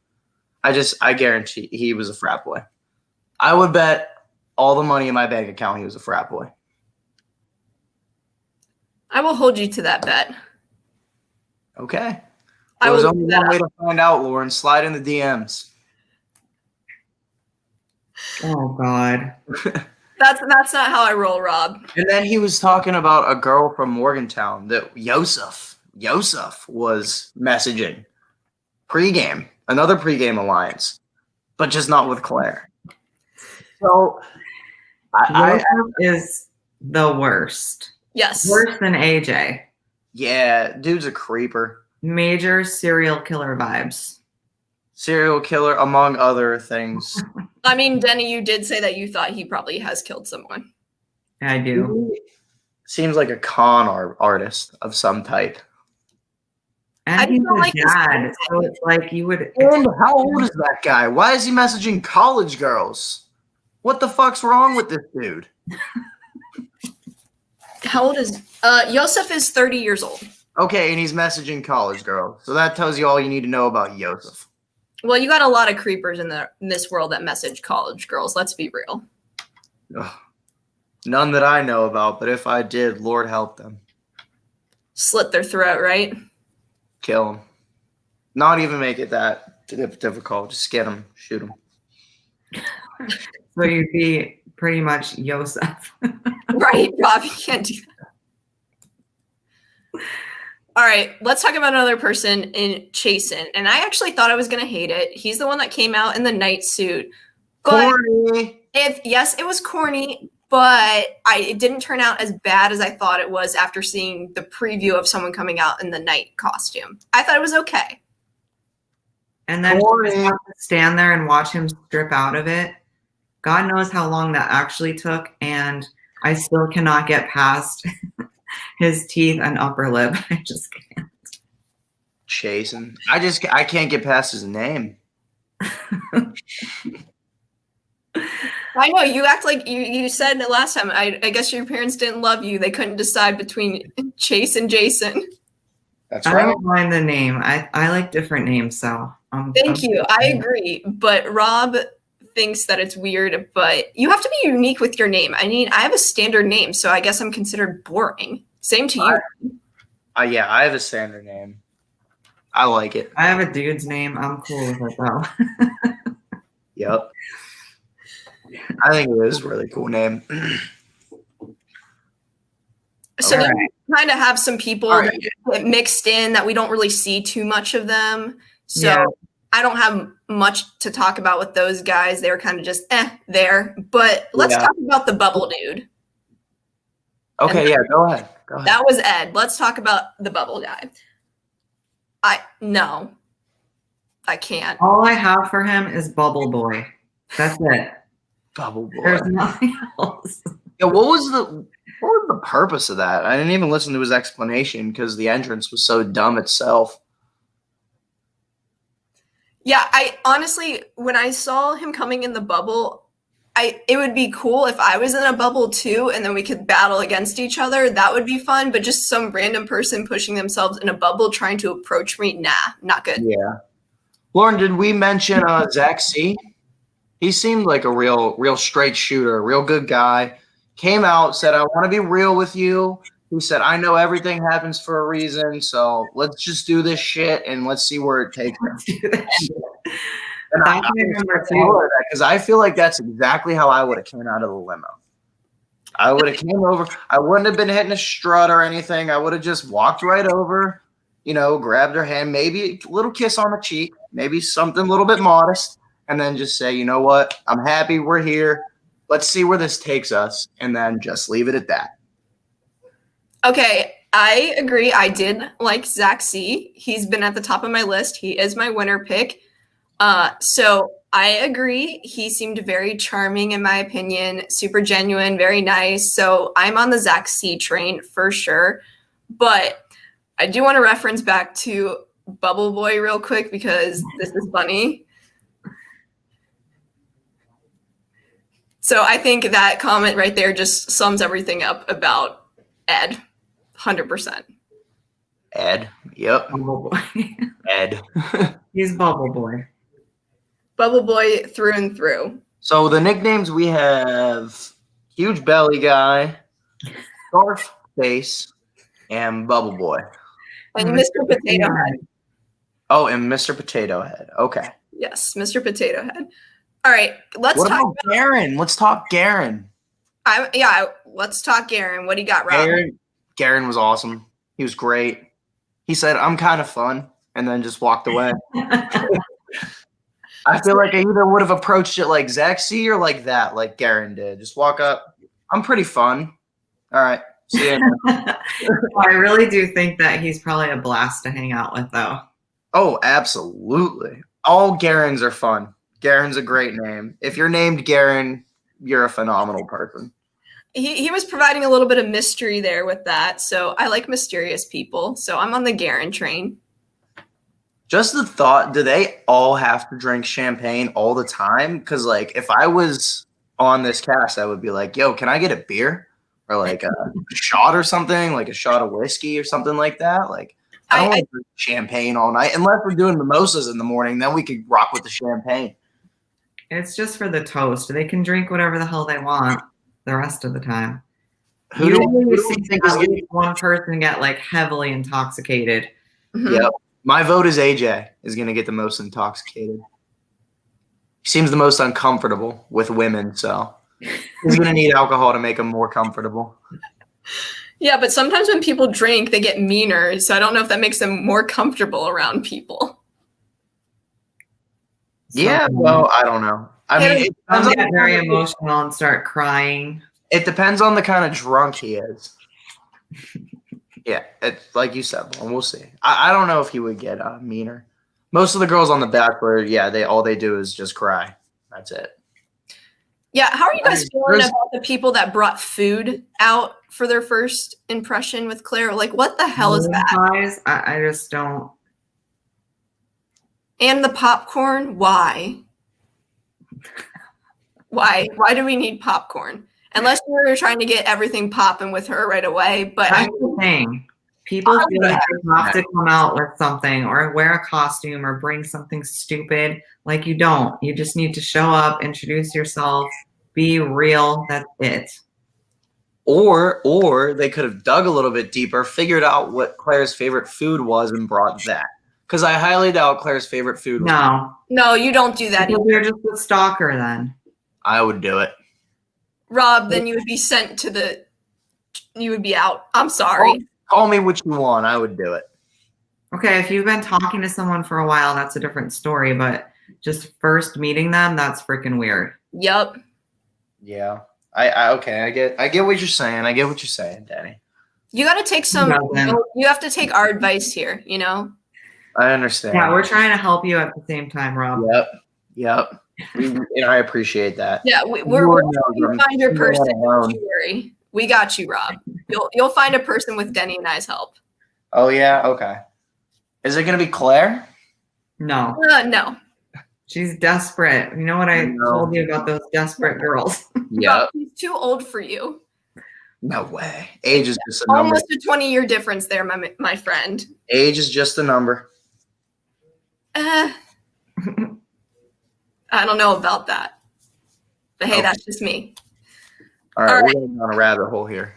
[SPEAKER 2] I guarantee he was a frat boy. I would bet all the money in my bank account he was a frat boy.
[SPEAKER 1] I will hold you to that bet.
[SPEAKER 2] Okay.
[SPEAKER 1] I
[SPEAKER 2] There's
[SPEAKER 1] will
[SPEAKER 2] only
[SPEAKER 1] look that
[SPEAKER 2] one way
[SPEAKER 1] up.
[SPEAKER 2] to find out, Lauren. Slide in the DMs.
[SPEAKER 3] Oh God.
[SPEAKER 1] That's not how I roll, Rob.
[SPEAKER 2] And then he was talking about a girl from Morgantown that Yosef was messaging pregame, another pregame alliance, but just not with Claire. So
[SPEAKER 3] Joseph is the worst.
[SPEAKER 1] Yes.
[SPEAKER 3] Worse than AJ.
[SPEAKER 2] Yeah, dude's a creeper.
[SPEAKER 3] Major serial killer vibes.
[SPEAKER 2] Serial killer, among other things.
[SPEAKER 1] I mean, Denny, you did say that you thought he probably has killed someone.
[SPEAKER 3] I do.
[SPEAKER 2] Seems like a con artist of some type.
[SPEAKER 3] And
[SPEAKER 1] I
[SPEAKER 3] he's
[SPEAKER 1] don't
[SPEAKER 3] a
[SPEAKER 1] like his
[SPEAKER 3] dad,
[SPEAKER 1] content.
[SPEAKER 3] so it's like you would.
[SPEAKER 2] And how old is that guy? Why is he messaging college girls? What the fuck's wrong with this dude?
[SPEAKER 1] How old is Yosef is 30 years old.
[SPEAKER 2] Okay, and he's messaging college girls. So that tells you all you need to know about Yosef.
[SPEAKER 1] Well, you got a lot of creepers in this world that message college girls. Let's be real.
[SPEAKER 2] Ugh. None that I know about, but if I did, Lord help them.
[SPEAKER 1] Slit their throat, right?
[SPEAKER 2] Kill them. Not even make it that difficult. Just get them. Shoot them.
[SPEAKER 3] So you'd be pretty much Yosef.
[SPEAKER 1] Right, Rob, you can't do that. All right, let's talk about another person in Chasen. And I actually thought I was going to hate it. He's the one that came out in the night suit. But
[SPEAKER 2] Corny.
[SPEAKER 1] Yes, it was corny, but it didn't turn out as bad as I thought it was after seeing the preview of someone coming out in the night costume. I thought it was okay.
[SPEAKER 3] And then you just have to stand there and watch him strip out of it. God knows how long that actually took, and I still cannot get past his teeth and upper lip. I just can't.
[SPEAKER 2] Chasen. I can't get past his name.
[SPEAKER 1] I know you act like you said it last time. I guess your parents didn't love you. They couldn't decide between Chase and Jason.
[SPEAKER 2] That's
[SPEAKER 3] I
[SPEAKER 2] right.
[SPEAKER 3] don't mind the name. I like different names, so
[SPEAKER 1] Thank you. I agree. But Rob thinks that it's weird, but you have to be unique with your name. I mean, I have a standard name, so I guess I'm considered boring. Same to you.
[SPEAKER 2] Yeah, I have a standard name. I like it.
[SPEAKER 3] I have a dude's name. I'm cool with it though.
[SPEAKER 2] Yep. I think it is a really cool name.
[SPEAKER 1] So
[SPEAKER 3] All
[SPEAKER 1] then
[SPEAKER 3] right.
[SPEAKER 1] we kind of have some people
[SPEAKER 2] All
[SPEAKER 1] that
[SPEAKER 2] right.
[SPEAKER 1] get mixed in that we don't really see too much of them. So
[SPEAKER 3] Yeah.
[SPEAKER 1] I don't have much to talk about with those guys. They were kind of just there. But let's talk about the bubble dude.
[SPEAKER 2] Okay, yeah, go ahead.
[SPEAKER 1] That was Ed. Let's talk about the bubble guy. No, I can't.
[SPEAKER 3] All I have for him is Bubble Boy. That's it.
[SPEAKER 2] Bubble Boy.
[SPEAKER 3] There's nothing else.
[SPEAKER 2] Yeah, what was the purpose of that? I didn't even listen to his explanation because the entrance was so dumb itself.
[SPEAKER 1] Yeah, I honestly, when I saw him coming in the bubble, it would be cool if I was in a bubble too, and then we could battle against each other. That would be fun. But just some random person pushing themselves in a bubble trying to approach me, nah, not good.
[SPEAKER 2] Yeah. Lauren, did we mention Zach C? He seemed like a real straight shooter, real good guy. Came out, said, I want to be real with you. He said, I know everything happens for a reason, so let's just do this shit and let's see where it takes us. And I remember too, because I feel like that's exactly how I would have came out of the limo. I would have came over. I wouldn't have been hitting a strut or anything. I would have just walked right over, grabbed her hand, maybe a little kiss on the cheek, maybe something a little bit modest, and then just say, you know what? I'm happy we're here. Let's see where this takes us, and then just leave it at that.
[SPEAKER 1] Okay, I agree. I did like Zach C. He's been at the top of my list. He is my winner pick. So I agree. He seemed very charming in my opinion, super genuine, very nice. So I'm on the Zach C train for sure. But I do want to reference back to Bubble Boy real quick because this is funny. So I think that comment right there just sums everything up about Ed, 100%.
[SPEAKER 2] Ed, yep.
[SPEAKER 3] Bubble Boy.
[SPEAKER 2] Ed.
[SPEAKER 3] He's Bubble Boy.
[SPEAKER 1] Bubble Boy through and through.
[SPEAKER 2] So the nicknames we have: Huge Belly Guy, Scarf Face, and Bubble Boy.
[SPEAKER 1] And Mr. Potato Head.
[SPEAKER 2] Oh, and Mr. Potato Head. Okay.
[SPEAKER 1] Yes, Mr. Potato Head. All right, let's talk about
[SPEAKER 2] Garen. Let's talk Garen.
[SPEAKER 1] Let's talk Garen. What do you got, Rob?
[SPEAKER 2] Garen was awesome. He was great. He said, I'm kind of fun, and then just walked away. I feel like I either would have approached it like Zach C or like that, like Garen did. Just walk up. I'm pretty fun. All right. See you.
[SPEAKER 3] I really do think that he's probably a blast to hang out with, though.
[SPEAKER 2] Oh, absolutely. All Garens are fun. Garen's a great name. If you're named Garen, you're a phenomenal person.
[SPEAKER 1] He was providing a little bit of mystery there with that. So I like mysterious people. So I'm on the Garen train.
[SPEAKER 2] Just the thought, do they all have to drink champagne all the time? Because, like, if I was on this cast, I would be like, yo, can I get a beer? Or, like, a shot or something, like a shot of whiskey or something like that. Like, I don't want to drink champagne all night. Unless we're doing mimosas in the morning, then we could rock with the champagne. It's
[SPEAKER 3] just for the toast. They can drink whatever the hell they want the rest of the time.
[SPEAKER 2] Who do you think is
[SPEAKER 3] getting one person get, like, heavily intoxicated?
[SPEAKER 1] Mm-hmm.
[SPEAKER 2] Yep. My vote is AJ is going to get the most intoxicated. He seems the most uncomfortable with women, so he's going to need alcohol to make him more comfortable.
[SPEAKER 1] Yeah, but sometimes when people drink, they get meaner, so I don't know if that makes them more comfortable around people.
[SPEAKER 2] Yeah, well, I don't know. I mean,
[SPEAKER 3] some get very emotional and start crying.
[SPEAKER 2] It depends on the kind of drunk he is. Yeah, like you said, we'll see. I don't know if he would get meaner. Most of the girls on The Bachelor, yeah, all they do is just cry. That's it.
[SPEAKER 1] Yeah, how are you guys feeling about the people that brought food out for their first impression with Claire? Like, what the hell is that?
[SPEAKER 3] Guys, I just don't.
[SPEAKER 1] And the popcorn, why? Why do we need popcorn? Unless we were trying to get everything popping with her right away. But
[SPEAKER 3] that's the thing. People feel like they have to come out with something or wear a costume or bring something stupid. Like you don't. You just need to show up, introduce yourself, be real. That's it.
[SPEAKER 2] Or they could have dug a little bit deeper, figured out what Claire's favorite food was, and brought that. Because I highly doubt Claire's favorite food was.
[SPEAKER 1] No, you don't do that.
[SPEAKER 3] You're just a stalker then.
[SPEAKER 2] I would do it.
[SPEAKER 1] Rob, then you would be sent to you would be out. I'm sorry.
[SPEAKER 2] Call me what you want. I would do it.
[SPEAKER 3] Okay, if you've been talking to someone for a while, that's a different story. But just first meeting them, that's freaking weird.
[SPEAKER 1] Yep.
[SPEAKER 2] Yeah. I get what you're saying. I get what you're saying, Danny.
[SPEAKER 1] You got to take you have to take our advice here, you know?
[SPEAKER 2] I understand.
[SPEAKER 3] Yeah, we're trying to help you at the same time, Rob.
[SPEAKER 2] Yep. And I appreciate that.
[SPEAKER 1] Yeah, we're find your person. Don't you worry. We got you, Rob. You'll find a person with Denny and I's help.
[SPEAKER 2] Oh yeah, okay. Is it gonna be Claire?
[SPEAKER 3] No.
[SPEAKER 1] No.
[SPEAKER 3] She's desperate. You know what I told you about those desperate girls?
[SPEAKER 2] Yeah.
[SPEAKER 1] He's too old for you.
[SPEAKER 2] No way. Age is just a number.
[SPEAKER 1] Almost a 20-year difference there, my friend.
[SPEAKER 2] Age is just a number.
[SPEAKER 1] I don't know about that. But hey, that's just me.
[SPEAKER 2] All right, we're going down a rabbit hole here.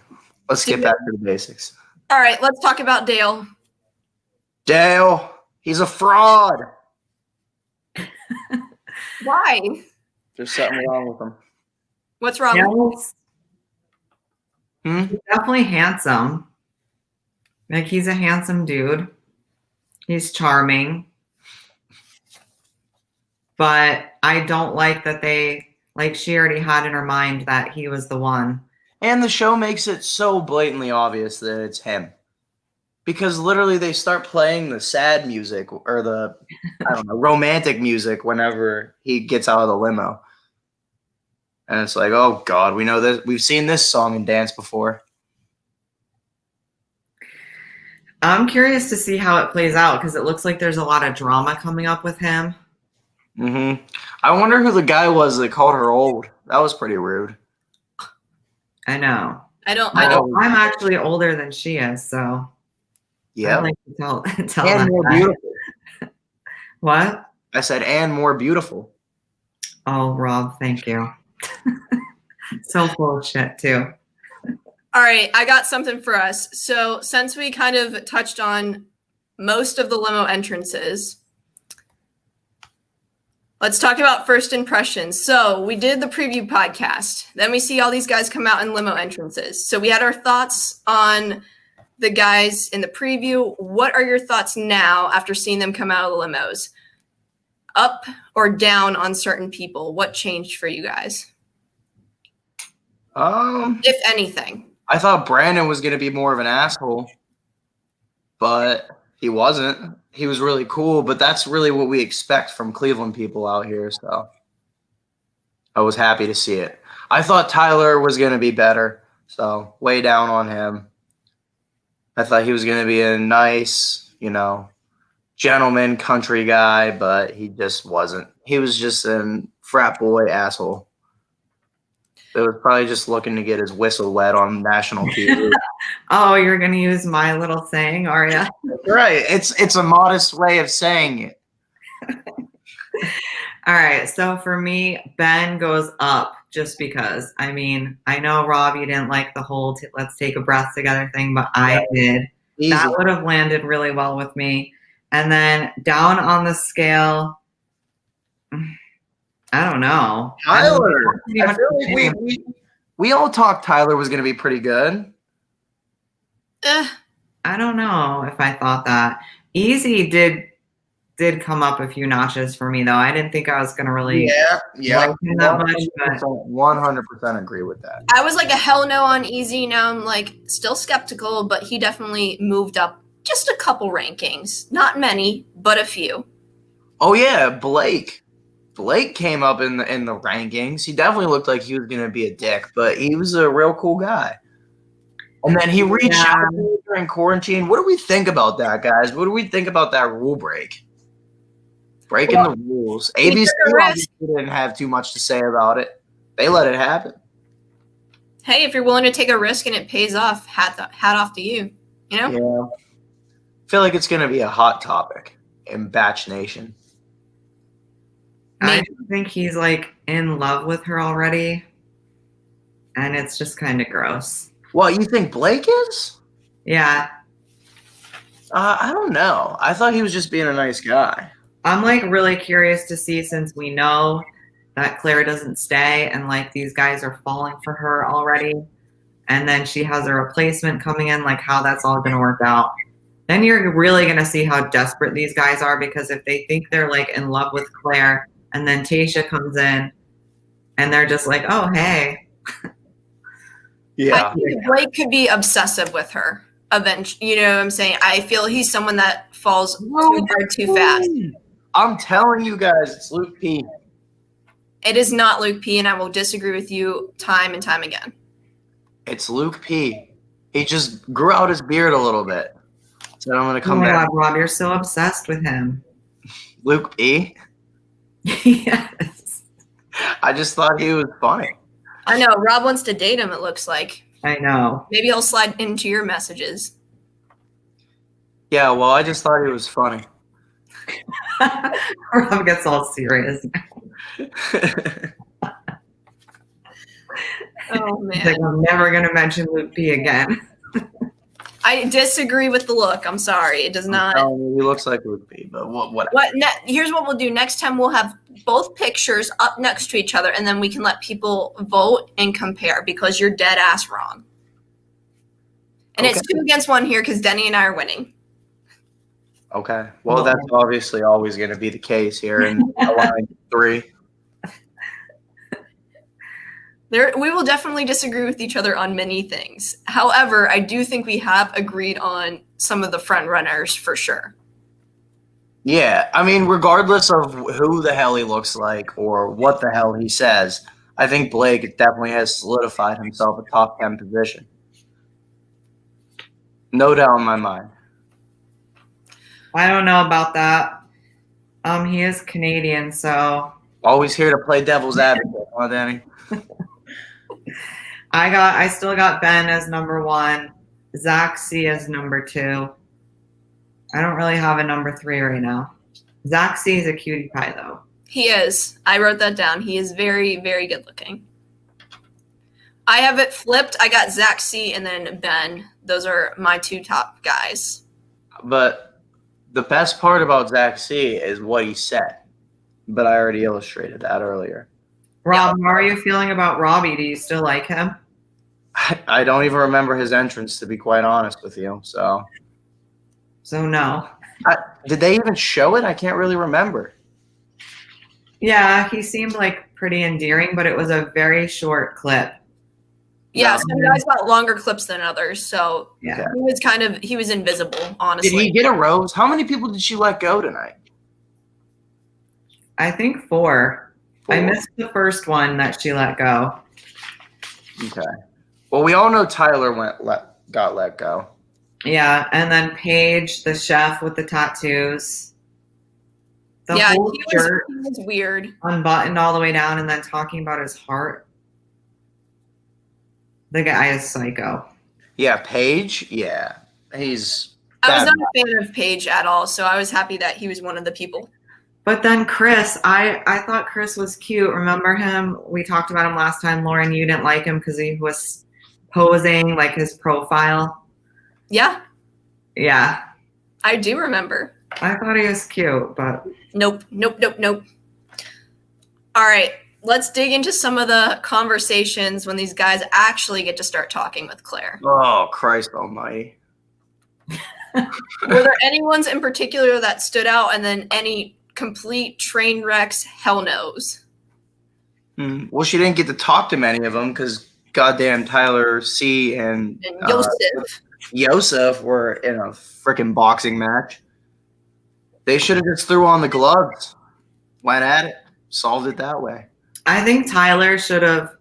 [SPEAKER 2] Let's get back to the basics.
[SPEAKER 1] All right, let's talk about Dale.
[SPEAKER 2] Dale, he's a fraud.
[SPEAKER 1] Why?
[SPEAKER 2] There's something wrong with him.
[SPEAKER 1] What's wrong with him?
[SPEAKER 3] He's definitely handsome. Like, he's a handsome dude. He's charming. But I don't like that she already had in her mind that he was the one.
[SPEAKER 2] And the show makes it so blatantly obvious that it's him. Because literally they start playing the sad music or the, romantic music whenever he gets out of the limo. And it's like, oh God, we know this. We've seen this song and dance before.
[SPEAKER 3] I'm curious to see how it plays out because it looks like there's a lot of drama coming up with him.
[SPEAKER 2] Mm-hmm. I wonder who the guy was that called her old. That was pretty rude.
[SPEAKER 3] I know.
[SPEAKER 1] I don't.
[SPEAKER 3] I'm actually older than she is, so
[SPEAKER 2] yeah.
[SPEAKER 3] I'd like to tell
[SPEAKER 2] and
[SPEAKER 3] that
[SPEAKER 2] more
[SPEAKER 3] guy.
[SPEAKER 2] beautiful.
[SPEAKER 3] What?
[SPEAKER 2] I said, and more beautiful.
[SPEAKER 3] Oh, Rob, thank you. So full of shit too.
[SPEAKER 1] All right, I got something for us. So since we kind of touched on most of the limo entrances, let's talk about first impressions. So we did the preview podcast. Then we see all these guys come out in limo entrances. So we had our thoughts on the guys in the preview. What are your thoughts now after seeing them come out of the limos? Up or down on certain people? What changed for you guys? If anything.
[SPEAKER 2] I thought Brandon was going to be more of an asshole, but he wasn't. He was really cool, but that's really what we expect from Cleveland people out here, so I was happy to see it. I thought Tyler was going to be better, so way down on him. I thought he was going to be a nice, gentleman country guy, but he just wasn't. He was just a frat boy asshole. They was probably just looking to get his whistle wet on national TV.
[SPEAKER 3] Oh, you're going to use my little saying, are you?
[SPEAKER 2] Right. It's a modest way of saying it.
[SPEAKER 3] All right. So for me, Ben goes up just because. I mean, I know, Rob, you didn't like the whole let's take a breath together thing, but I did. Easy. That would have landed really well with me. And then down on the scale, I don't know.
[SPEAKER 2] Tyler. I feel like we all talked Tyler was going to be pretty good.
[SPEAKER 3] I don't know if I thought that. Easy did come up a few notches for me, though. I didn't think I was going to really like him that much. But
[SPEAKER 2] 100% agree with that.
[SPEAKER 1] I was like a hell no on Easy. Now I'm like still skeptical, but he definitely moved up just a couple rankings. Not many, but a few.
[SPEAKER 2] Oh, yeah, Blake. Blake came up in the rankings. He definitely looked like he was going to be a dick, but he was a real cool guy. And then he reached out to me during quarantine. What do we think about that, guys? What do we think about that rule break? Breaking the rules. ABC obviously didn't have too much to say about it. They let it happen.
[SPEAKER 1] Hey, if you're willing to take a risk and it pays off, hat off to you. You know?
[SPEAKER 2] Yeah. I feel like it's going to be a hot topic in Batch Nation.
[SPEAKER 3] I think he's like in love with her already. And it's just kind of gross.
[SPEAKER 2] What, you think Blake is?
[SPEAKER 3] Yeah.
[SPEAKER 2] I don't know. I thought he was just being a nice guy.
[SPEAKER 3] I'm like really curious to see, since we know that Claire doesn't stay and like these guys are falling for her already. And then she has a replacement coming in, like how that's all going to work out. Then you're really going to see how desperate these guys are, because if they think they're like in love with Claire and then Tayshia comes in and they're just like, oh, hey.
[SPEAKER 2] Yeah.
[SPEAKER 1] I think Blake could be obsessive with her eventually. You know what I'm saying? I feel he's someone that falls too hard too fast.
[SPEAKER 2] I'm telling you guys, it's Luke P.
[SPEAKER 1] It is not Luke P, and I will disagree with you time and time again.
[SPEAKER 2] It's Luke P. He just grew out his beard a little bit. So I'm going to come
[SPEAKER 3] back.
[SPEAKER 2] back.
[SPEAKER 3] God, Rob, you're so obsessed with him.
[SPEAKER 2] Luke P?
[SPEAKER 3] Yes.
[SPEAKER 2] I just thought he was funny.
[SPEAKER 1] I know. Rob wants to date him, it looks like.
[SPEAKER 3] I know.
[SPEAKER 1] Maybe he'll slide into your messages.
[SPEAKER 2] Yeah, well, I just thought he was funny.
[SPEAKER 3] Rob gets all serious.
[SPEAKER 1] Oh, man.
[SPEAKER 3] He's like, I'm never going to mention Luke P again.
[SPEAKER 1] I disagree with the look. I'm sorry. It does not.
[SPEAKER 2] He looks like Luke P, but what?
[SPEAKER 1] Here's what we'll do. Next time we'll have both pictures up next to each other, and then we can let people vote and compare, because you're dead ass wrong. And It's 2 against 1 here because Denny and I are winning.
[SPEAKER 2] Okay. Well, that's obviously always going to be the case here in line 3.
[SPEAKER 1] We will definitely disagree with each other on many things. However, I do think we have agreed on some of the front runners for sure.
[SPEAKER 2] Yeah, I mean, regardless of who the hell he looks like or what the hell he says, I think Blake definitely has solidified himself a top 10 position. No doubt in my mind.
[SPEAKER 3] I don't know about that. He is Canadian, so
[SPEAKER 2] always here to play devil's advocate, huh, Danny?
[SPEAKER 3] I still got Ben as number 1, Zach C as number 2. I don't really have a number 3 right now. Zach C is a cutie pie, though.
[SPEAKER 1] He is. I wrote that down. He is very, very good looking. I have it flipped. I got Zach C and then Ben. Those are my 2 top guys.
[SPEAKER 2] But the best part about Zach C is what he said. But I already illustrated that earlier.
[SPEAKER 3] Rob, how are you feeling about Robbie? Do you still like him?
[SPEAKER 2] I don't even remember his entrance, to be quite honest with you. So
[SPEAKER 3] no.
[SPEAKER 2] Did they even show it? I can't really remember.
[SPEAKER 3] Yeah, he seemed like pretty endearing, but it was a very short clip.
[SPEAKER 1] Yeah, some guys got longer clips than others, so
[SPEAKER 3] yeah.
[SPEAKER 1] He was invisible, honestly.
[SPEAKER 2] Did he get a rose? How many people did she let go tonight?
[SPEAKER 3] I think 4. I missed the first one that she let go.
[SPEAKER 2] Okay. Well, we all know Tyler got let go.
[SPEAKER 3] Yeah, and then Paige, the chef with the tattoos. The whole shirt
[SPEAKER 1] he was weird.
[SPEAKER 3] Unbuttoned all the way down and then talking about his heart. The guy is psycho.
[SPEAKER 2] Yeah, Paige. Yeah, he's.
[SPEAKER 1] I was not a fan of Paige at all, so I was happy that he was one of the people.
[SPEAKER 3] But then Chris, I thought Chris was cute. Remember him? We talked about him last time. Lauren, you didn't like him because he was posing like his profile.
[SPEAKER 1] Yeah.
[SPEAKER 3] Yeah.
[SPEAKER 1] I do remember.
[SPEAKER 3] I thought he was cute, but.
[SPEAKER 1] Nope. All right. Let's dig into some of the conversations when these guys actually get to start talking with Claire.
[SPEAKER 2] Oh, Christ almighty.
[SPEAKER 1] Were there any ones in particular that stood out, and then any complete train wrecks? Hell knows.
[SPEAKER 2] Well, she didn't get to talk to many of them because goddamn Tyler C and Yosef were in a freaking boxing match. They should have just threw on the gloves, went at it, solved it that way.
[SPEAKER 3] I think Tyler should have.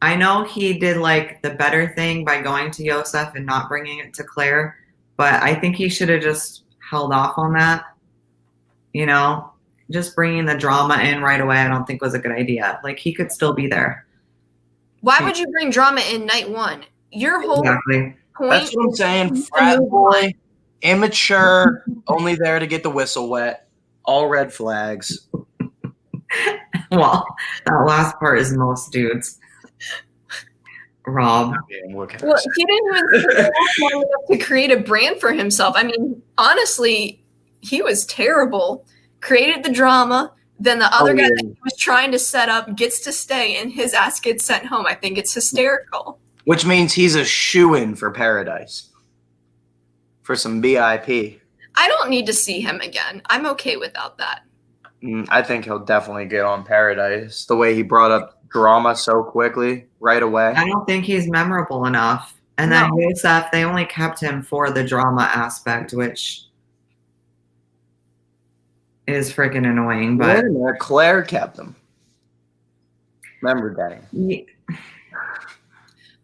[SPEAKER 3] I know he did like the better thing by going to Yosef and not bringing it to Claire, but I think he should have just held off on that. You know, just bringing the drama in right away, I don't think was a good idea. Like, he could still be there.
[SPEAKER 1] Why would you bring drama in night one? Your whole
[SPEAKER 3] Exactly.
[SPEAKER 1] point.
[SPEAKER 2] That's what I'm saying.
[SPEAKER 1] is to
[SPEAKER 2] Frat
[SPEAKER 1] move
[SPEAKER 2] boy,
[SPEAKER 1] on.
[SPEAKER 2] immature, only there to get the whistle wet. All red flags.
[SPEAKER 3] Well, that last part is most dudes. Rob.
[SPEAKER 2] What can I
[SPEAKER 1] Well,
[SPEAKER 2] say?
[SPEAKER 1] he didn't even stay long enough to create a brand for himself. I mean, honestly, he was terrible. Created the drama, then the other guy that he was trying to set up gets to stay, and his ass gets sent home. I think it's hysterical.
[SPEAKER 2] Which means he's a shoo-in for Paradise. For some BIP.
[SPEAKER 1] I don't need to see him again. I'm okay without that.
[SPEAKER 2] I think he'll definitely get on Paradise. The way he brought up drama so quickly, right away.
[SPEAKER 3] I don't think he's memorable enough. And then Yosef, they only kept him for the drama aspect, which is freaking annoying. But
[SPEAKER 2] Claire kept him. Remember, Danny?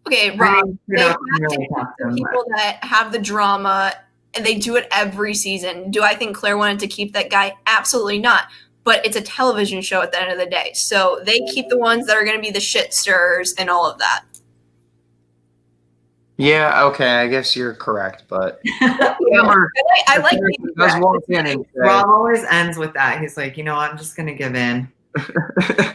[SPEAKER 1] Okay, Rob, they have people that have the drama, and they do it every season. Do I think Claire wanted to keep that guy? Absolutely not. But it's a television show at the end of the day. So they keep the ones that are going to be the shit stirrers and all of that.
[SPEAKER 2] Yeah, okay, I guess you're correct, but
[SPEAKER 1] I like
[SPEAKER 3] Rob always ends with that. He's like, I'm just going to give in.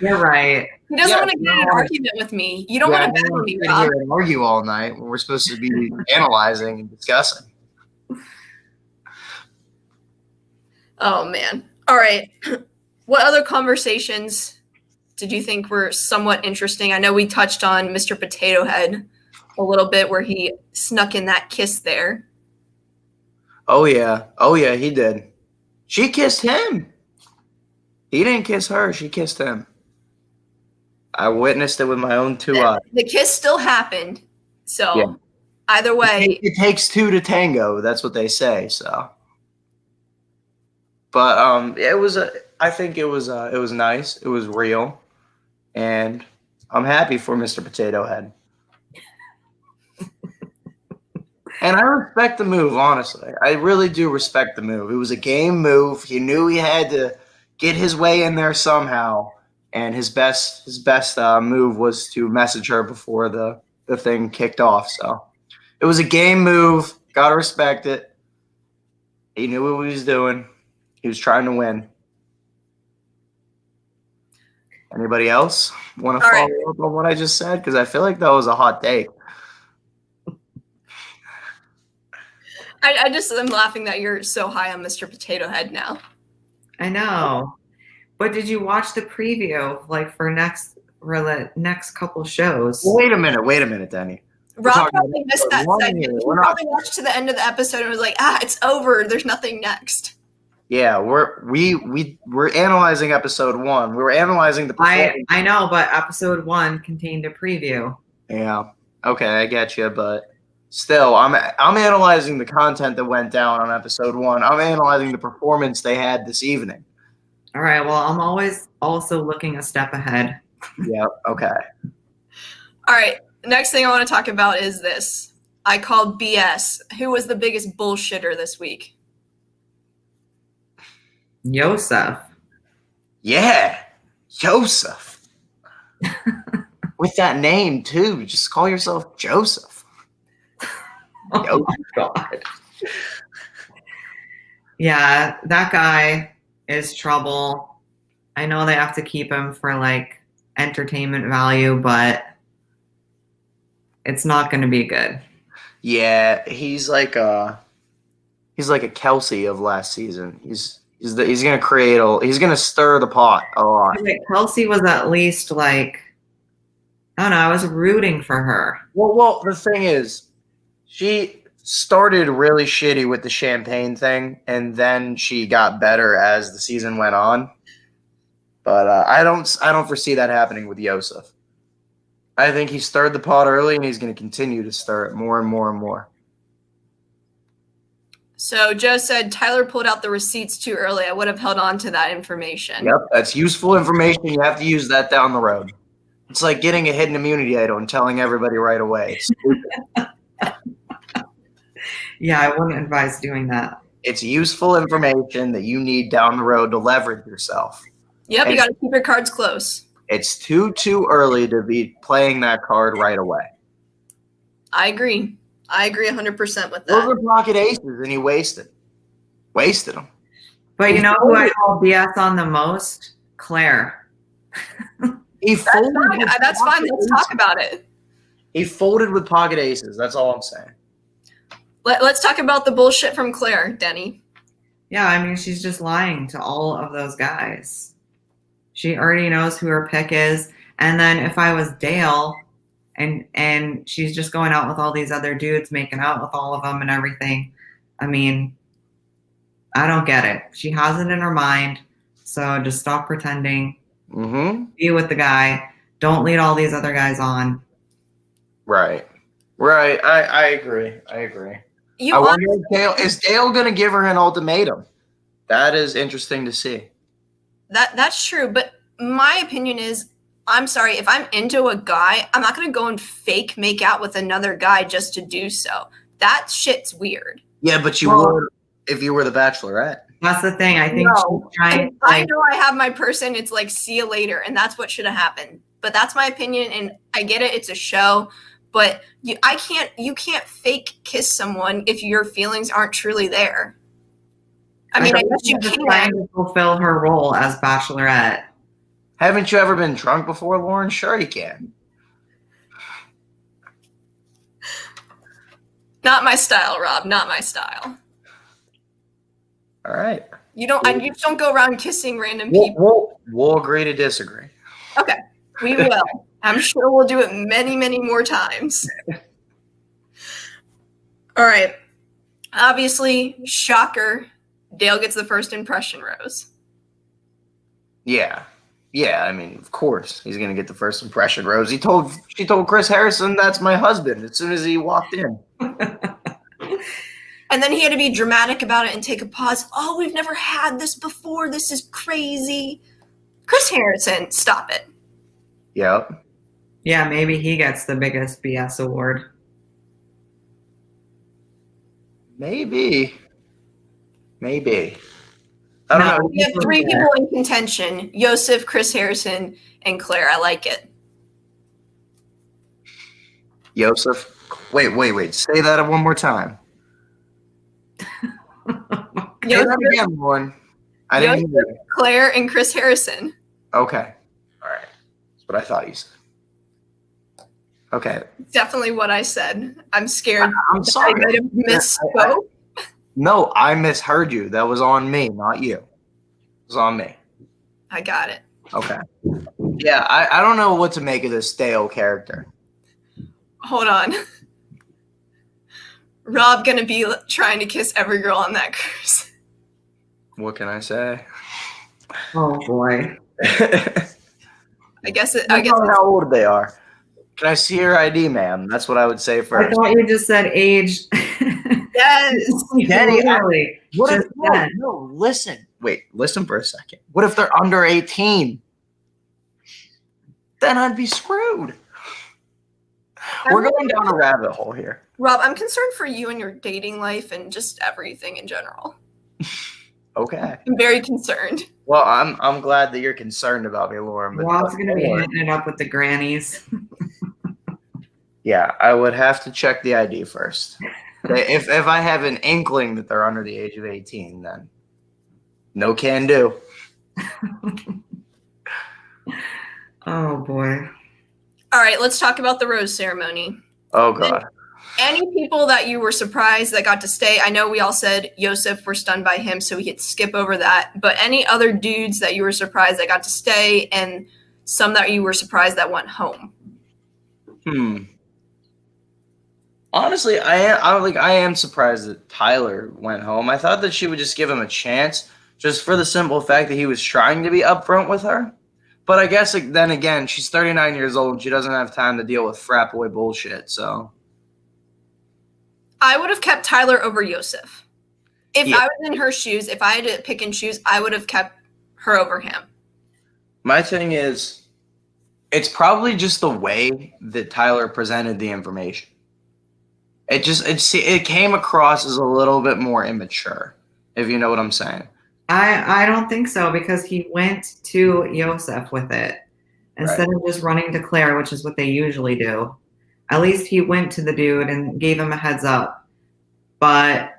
[SPEAKER 3] You're right.
[SPEAKER 1] He doesn't want to get in an argument with me. You don't want to battle me, Rob.
[SPEAKER 2] Argue all night when we're supposed to be analyzing and discussing.
[SPEAKER 1] Oh, man. All right. What other conversations did you think were somewhat interesting? I know we touched on Mr. Potato Head a little bit where he snuck in that kiss there.
[SPEAKER 2] Oh, yeah. He did. She kissed him. He didn't kiss her. She kissed him. I witnessed it with my own two eyes.
[SPEAKER 1] The kiss still happened. So either way.
[SPEAKER 2] It takes two to tango. That's what they say. So. But I think it was nice. It was real. And I'm happy for Mr. Potato Head. And I respect the move, honestly. I really do respect the move. It was a game move. He knew he had to get his way in there somehow. And his best move was to message her before the thing kicked off. So it was a game move. Gotta respect it. He knew what he was doing. He was trying to win. Anybody else want to follow up on what I just said? Because I feel like that was a hot take.
[SPEAKER 1] I just am laughing that you're so high on Mr. Potato Head now.
[SPEAKER 3] I know. But did you watch the preview for the next couple shows?
[SPEAKER 2] Wait a minute, Danny.
[SPEAKER 1] Rob probably missed that segment. He probably watched to the end of the episode and was like, it's over. There's nothing next.
[SPEAKER 2] Yeah, we're analyzing episode 1. We were analyzing the performance.
[SPEAKER 3] I know, but episode 1 contained a preview.
[SPEAKER 2] Yeah. Okay, I get you, but still, I'm analyzing the content that went down on episode 1. I'm analyzing the performance they had this evening.
[SPEAKER 3] All right. Well, I'm always also looking a step ahead.
[SPEAKER 2] Yeah. Okay.
[SPEAKER 1] All right. Next thing I want to talk about is this. I called BS. Who was the biggest bullshitter this week?
[SPEAKER 3] Yosef.
[SPEAKER 2] Yeah. Joseph. With that name, too. Just call yourself Joseph.
[SPEAKER 3] Oh, my God. Yeah, that guy is trouble. I know they have to keep him for entertainment value, but it's not going to be good. Yeah,
[SPEAKER 2] he's like a Kelsey of last season. He's going to he's going to stir the pot a lot.
[SPEAKER 3] Kelsey was at least I don't know, I was rooting for her.
[SPEAKER 2] Well, the thing is, she started really shitty with the champagne thing, and then she got better as the season went on. But I don't foresee that happening with Yosef. I think he stirred the pot early, and he's going to continue to stir it more and more and more.
[SPEAKER 1] So Joe said Tyler pulled out the receipts too early. I would have held on to that information.
[SPEAKER 2] Yep, that's useful information. You have to use that down the road. It's like getting a hidden immunity idol and telling everybody right away.
[SPEAKER 3] Yeah, I wouldn't advise doing that.
[SPEAKER 2] It's useful information that you need down the road to leverage yourself.
[SPEAKER 1] Yep,
[SPEAKER 2] And
[SPEAKER 1] you got to keep your cards close.
[SPEAKER 2] it's too early to be playing that card right away.
[SPEAKER 1] I agree. I agree 100% with
[SPEAKER 2] Those
[SPEAKER 1] that.
[SPEAKER 2] are pocket aces, and he wasted them.
[SPEAKER 3] But you know who I call BS on the most? Claire.
[SPEAKER 2] He folded.
[SPEAKER 1] That's fine. Let's talk about it.
[SPEAKER 2] He folded with pocket aces. That's all I'm saying.
[SPEAKER 1] Let's talk about the bullshit from Claire, Denny.
[SPEAKER 3] Yeah, I mean, she's just lying to all of those guys. She already knows who her pick is. And then if I was Dale and she's just going out with all these other dudes, making out with all of them and everything, I mean, I don't get it. She has it in her mind. So just stop pretending.
[SPEAKER 2] Mm-hmm.
[SPEAKER 3] Be with the guy. Don't lead all these other guys on.
[SPEAKER 2] Right. I agree. I wonder is Dale going to give her an ultimatum? That is interesting to see.
[SPEAKER 1] That's true, but my opinion is, I'm sorry, if I'm into a guy, I'm not going to go and fake make out with another guy just to do so. That shit's weird.
[SPEAKER 2] Yeah, but you would if you were the Bachelorette.
[SPEAKER 3] That's the thing. I think she's trying.
[SPEAKER 1] I know I have my person. It's like, see you later, and that's what should have happened. But that's my opinion, and I get it. It's a show. But you can't fake kiss someone if your feelings aren't truly there. I mean, I guess you
[SPEAKER 3] can. Trying to fulfill her role as Bachelorette.
[SPEAKER 2] Haven't you ever been drunk before, Lauren? Sure you can.
[SPEAKER 1] Not my style, Rob. Not my style.
[SPEAKER 2] All right.
[SPEAKER 1] You just don't go around kissing random people.
[SPEAKER 2] We'll agree to disagree.
[SPEAKER 1] Okay, we will. I'm sure we'll do it many, many more times. All right. Obviously, shocker, Dale gets the first impression rose.
[SPEAKER 2] Yeah. Yeah, I mean, of course, he's going to get the first impression rose. She told Chris Harrison, that's my husband, as soon as he walked in.
[SPEAKER 1] And then he had to be dramatic about it and take a pause. Oh, we've never had this before. This is crazy. Chris Harrison, stop it.
[SPEAKER 2] Yep.
[SPEAKER 3] Yeah, maybe he gets the biggest BS award.
[SPEAKER 2] Maybe. I don't know.
[SPEAKER 1] We have 3 people in contention. Yosef, Chris Harrison, and Claire. I like it.
[SPEAKER 2] Yosef. Wait. Say that one more time. Say that again, Lauren. I didn't hear it.
[SPEAKER 1] Claire and Chris Harrison.
[SPEAKER 2] Okay. All right. That's what I thought you said. Okay.
[SPEAKER 1] Definitely what I said. I'm scared.
[SPEAKER 2] I'm sorry.
[SPEAKER 1] I might have misspoke.
[SPEAKER 2] No, I misheard you. That was on me, not you. It was on me.
[SPEAKER 1] I got it.
[SPEAKER 2] Okay. Yeah, I don't know what to make of this Dale character.
[SPEAKER 1] Hold on. Rob gonna be trying to kiss every girl on that cruise.
[SPEAKER 2] What can I say?
[SPEAKER 3] Oh boy.
[SPEAKER 2] I guess how old they are. Can I see your ID, ma'am? That's what I would say first.
[SPEAKER 3] I thought you just said age.
[SPEAKER 1] Yes.
[SPEAKER 2] Daddy,
[SPEAKER 3] what
[SPEAKER 2] no, listen. Wait, listen for a second. What if they're under 18? Then I'd be screwed. We're going down a rabbit hole here.
[SPEAKER 1] Rob, I'm concerned for you and your dating life and just everything in general.
[SPEAKER 2] Okay.
[SPEAKER 1] I'm very concerned.
[SPEAKER 2] Well, I'm glad that you're concerned about me, Lauren. But
[SPEAKER 3] Rob's gonna be hitting it up with the grannies.
[SPEAKER 2] Yeah, I would have to check the ID first. If I have an inkling that they're under the age of 18, then no can do.
[SPEAKER 3] Oh boy.
[SPEAKER 1] All right, let's talk about the rose ceremony.
[SPEAKER 2] Oh God.
[SPEAKER 1] Any people that you were surprised that got to stay? I know we all said Yosef were stunned by him, so we could skip over that. But any other dudes that you were surprised that got to stay, and some that you were surprised that went home?
[SPEAKER 2] Honestly, I am surprised that Tyler went home. I thought that she would just give him a chance, just for the simple fact that he was trying to be upfront with her. But I guess then again, she's 39 years old and she doesn't have time to deal with frat boy bullshit. So
[SPEAKER 1] I would have kept Tyler over Yosef. If I was in her shoes, if I had to pick and choose, I would have kept her over him.
[SPEAKER 2] My thing is, it's probably just the way that Tyler presented the information. It came across as a little bit more immature. if you know what I'm saying.
[SPEAKER 3] I don't think so, because he went to Yosef with it instead of just running to Claire, which is what they usually do. At least he went to the dude and gave him a heads up. But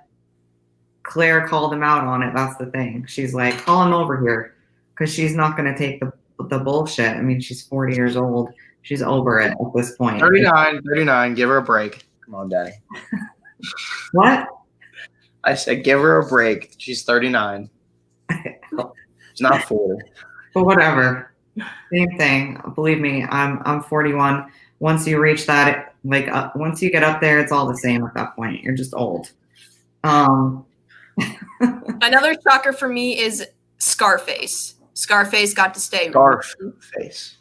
[SPEAKER 3] Claire called him out on it. That's the thing. She's like, call him over here, because she's not going to take the bullshit. I mean, she's 40 years old. She's over it at this point.
[SPEAKER 2] 39. Give her a break. Come on, Daddy.
[SPEAKER 3] What?
[SPEAKER 2] I said, give her a break. She's 39. She's not 40.
[SPEAKER 3] But whatever. Same thing. Believe me, I'm 41. Once you reach that, like once you get up there, it's all the same at that point. You're just old.
[SPEAKER 1] Another shocker for me is Scarface. Scarface got to stay.
[SPEAKER 2] Scarface.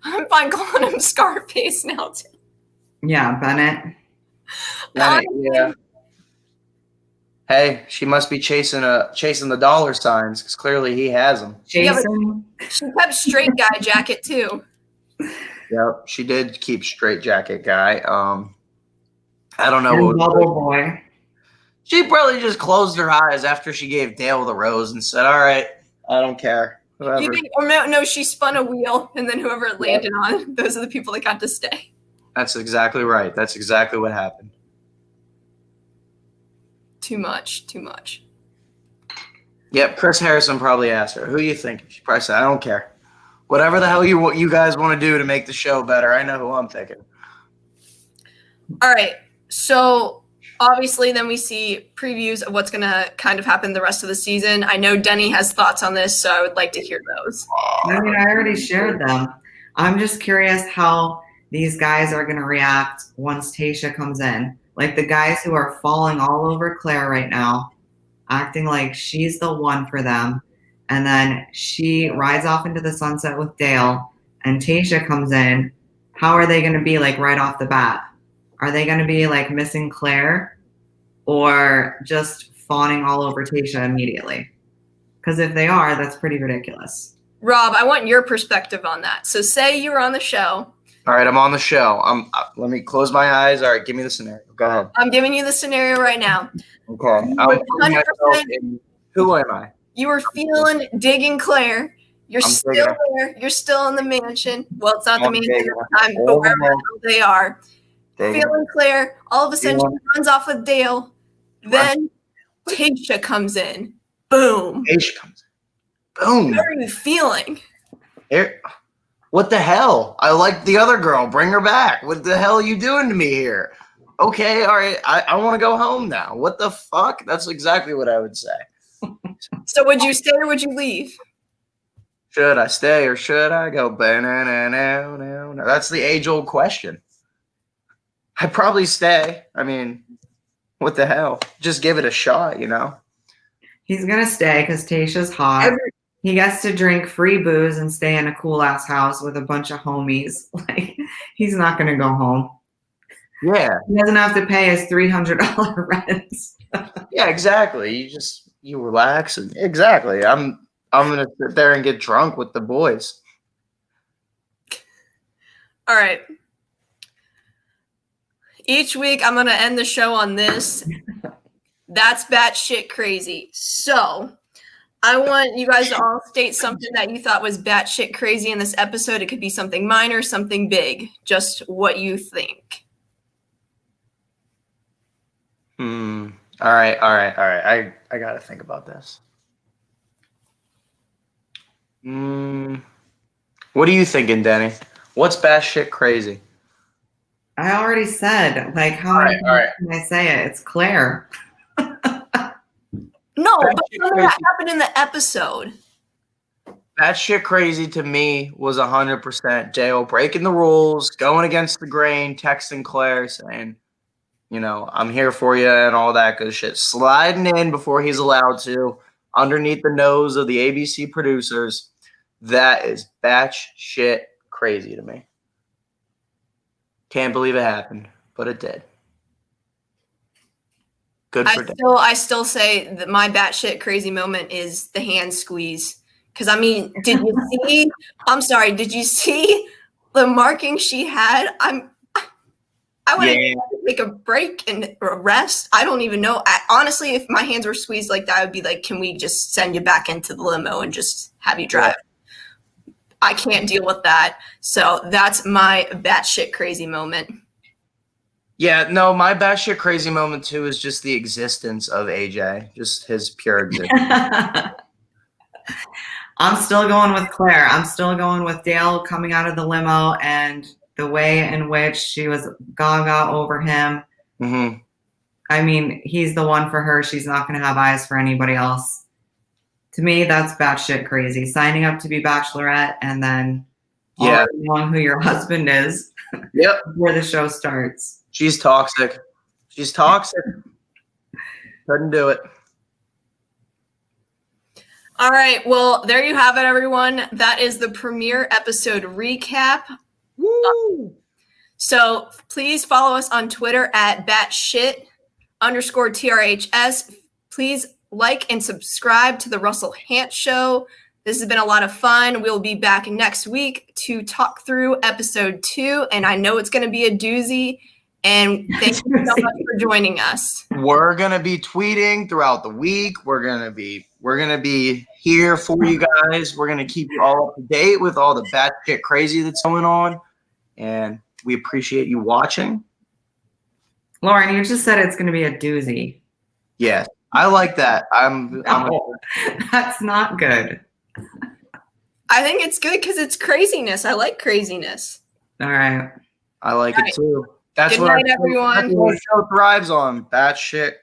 [SPEAKER 1] I'm fine calling him Scarface now too.
[SPEAKER 3] Yeah, Bennett.
[SPEAKER 2] Yeah. Hey, she must be chasing the dollar signs, because clearly he has them.
[SPEAKER 3] Jason.
[SPEAKER 1] Yeah, she kept straight guy jacket too.
[SPEAKER 2] Yep, she did keep straight jacket guy. I don't know.
[SPEAKER 3] And Bubble Boy.
[SPEAKER 2] She probably just closed her eyes after she gave Dale the rose and said, "All right, I don't care." Whatever.
[SPEAKER 1] You think, or no, she spun a wheel, and then whoever it landed on, those are the people that got to stay.
[SPEAKER 2] That's exactly right. That's exactly what happened.
[SPEAKER 1] Too much.
[SPEAKER 2] Yep, Chris Harrison probably asked her, "Who you think?" She probably said, "I don't care. Whatever the hell you guys want to do to make the show better, I know who I'm thinking."
[SPEAKER 1] All right, so obviously then we see previews of what's going to kind of happen the rest of the season. I know Denny has thoughts on this, so I would like to hear those.
[SPEAKER 3] I mean, I already shared them. I'm just curious how these guys are going to react once Tayshia comes in. Like the guys who are falling all over Claire right now, acting like she's the one for them. And then she rides off into the sunset with Dale, and Tayshia comes in. How are they going to be like right off the bat? Are they going to be like missing Claire, or just fawning all over Tayshia immediately? Because if they are, that's pretty ridiculous.
[SPEAKER 1] Rob, I want your perspective on that. So say you were on the show.
[SPEAKER 2] All right, I'm on the show. Let me close my eyes. All right, give me the scenario. Go ahead.
[SPEAKER 1] I'm giving you the scenario right now.
[SPEAKER 2] Okay.
[SPEAKER 1] 100%.
[SPEAKER 2] Who am I?
[SPEAKER 1] You were digging Claire. You're still there. You're still in the mansion. Well, it's not the mansion at the time, but wherever the hell they are. Feeling Claire. All of a sudden, she runs off with Dale. Then Tayshia comes in. Boom.
[SPEAKER 2] Tayshia comes in. Boom.
[SPEAKER 1] How are you feeling?
[SPEAKER 2] What the hell? I like the other girl. Bring her back. What the hell are you doing to me here? Okay, all right. I want to go home now. What the fuck? That's exactly what I would say.
[SPEAKER 1] So would you stay or would you leave?
[SPEAKER 2] Should I stay or should I go? That's the age-old question. I'd probably stay. I mean, what the hell? Just give it a shot, you know?
[SPEAKER 3] He's going to stay because Tayshia's hot. He gets to drink free booze and stay in a cool-ass house with a bunch of homies. Like, he's not going to go home.
[SPEAKER 2] Yeah.
[SPEAKER 3] He doesn't have to pay his $300 rent.
[SPEAKER 2] Yeah, exactly. You relax. Exactly. I'm going to sit there and get drunk with the boys.
[SPEAKER 1] All right. Each week, I'm going to end the show on this. That's batshit crazy. So I want you guys to all state something that you thought was batshit crazy in this episode. It could be something minor, something big. Just what you think.
[SPEAKER 2] All right. I got to think about this. What are you thinking, Denny? What's batshit crazy?
[SPEAKER 3] I already said, like, how many times can I say it? It's Claire.
[SPEAKER 1] No, but something that happened in the episode.
[SPEAKER 2] That shit crazy to me was 100% Dale breaking the rules, going against the grain, texting Claire saying, you know, I'm here for you and all that good shit. Sliding in before he's allowed to, underneath the nose of the ABC producers. That is batch shit crazy to me. Can't believe it happened, but it did. Good for Dale.
[SPEAKER 1] I still say that my batshit crazy moment is the hand squeeze. Because, I mean, did you see? I'm sorry. Did you see the marking she had? I would take a break and rest. I don't even know. Honestly, if my hands were squeezed like that, I would be like, can we just send you back into the limo and just have you drive? Yeah. I can't deal with that. So that's my batshit crazy moment.
[SPEAKER 2] Yeah, no, my batshit crazy moment too is just the existence of AJ, just his pure existence.
[SPEAKER 3] I'm still going with Claire. I'm still going with Dale coming out of the limo and the way in which she was gaga over him.
[SPEAKER 2] Mm-hmm.
[SPEAKER 3] I mean, he's the one for her. She's not going to have eyes for anybody else. To me, that's batshit crazy. Signing up to be Bachelorette and then knowing who your husband is.
[SPEAKER 2] Yep.
[SPEAKER 3] Before the show starts.
[SPEAKER 2] She's toxic. She's toxic. Couldn't do it.
[SPEAKER 1] All right. Well, there you have it, everyone. That is the premiere episode recap.
[SPEAKER 2] Woo!
[SPEAKER 1] So please follow us on Twitter at batshit_TRHS. Please like and subscribe to the Russell Hant Show. This has been a lot of fun. We'll be back next week to talk through episode 2, and I know it's going to be a doozy. And thank you so much for joining us.
[SPEAKER 2] We're gonna be tweeting throughout the week. We're gonna be here for you guys. We're gonna keep you all up to date with all the batshit crazy that's going on, and we appreciate you watching.
[SPEAKER 3] Lauren, you just said it's gonna be a doozy.
[SPEAKER 2] Yeah, I like that.
[SPEAKER 3] That's not good.
[SPEAKER 1] I think it's good because it's craziness. I like craziness.
[SPEAKER 3] All right.
[SPEAKER 2] I like it too. That's
[SPEAKER 1] Good
[SPEAKER 2] what
[SPEAKER 1] night, everyone.
[SPEAKER 2] That's what our show thrives on. Batshit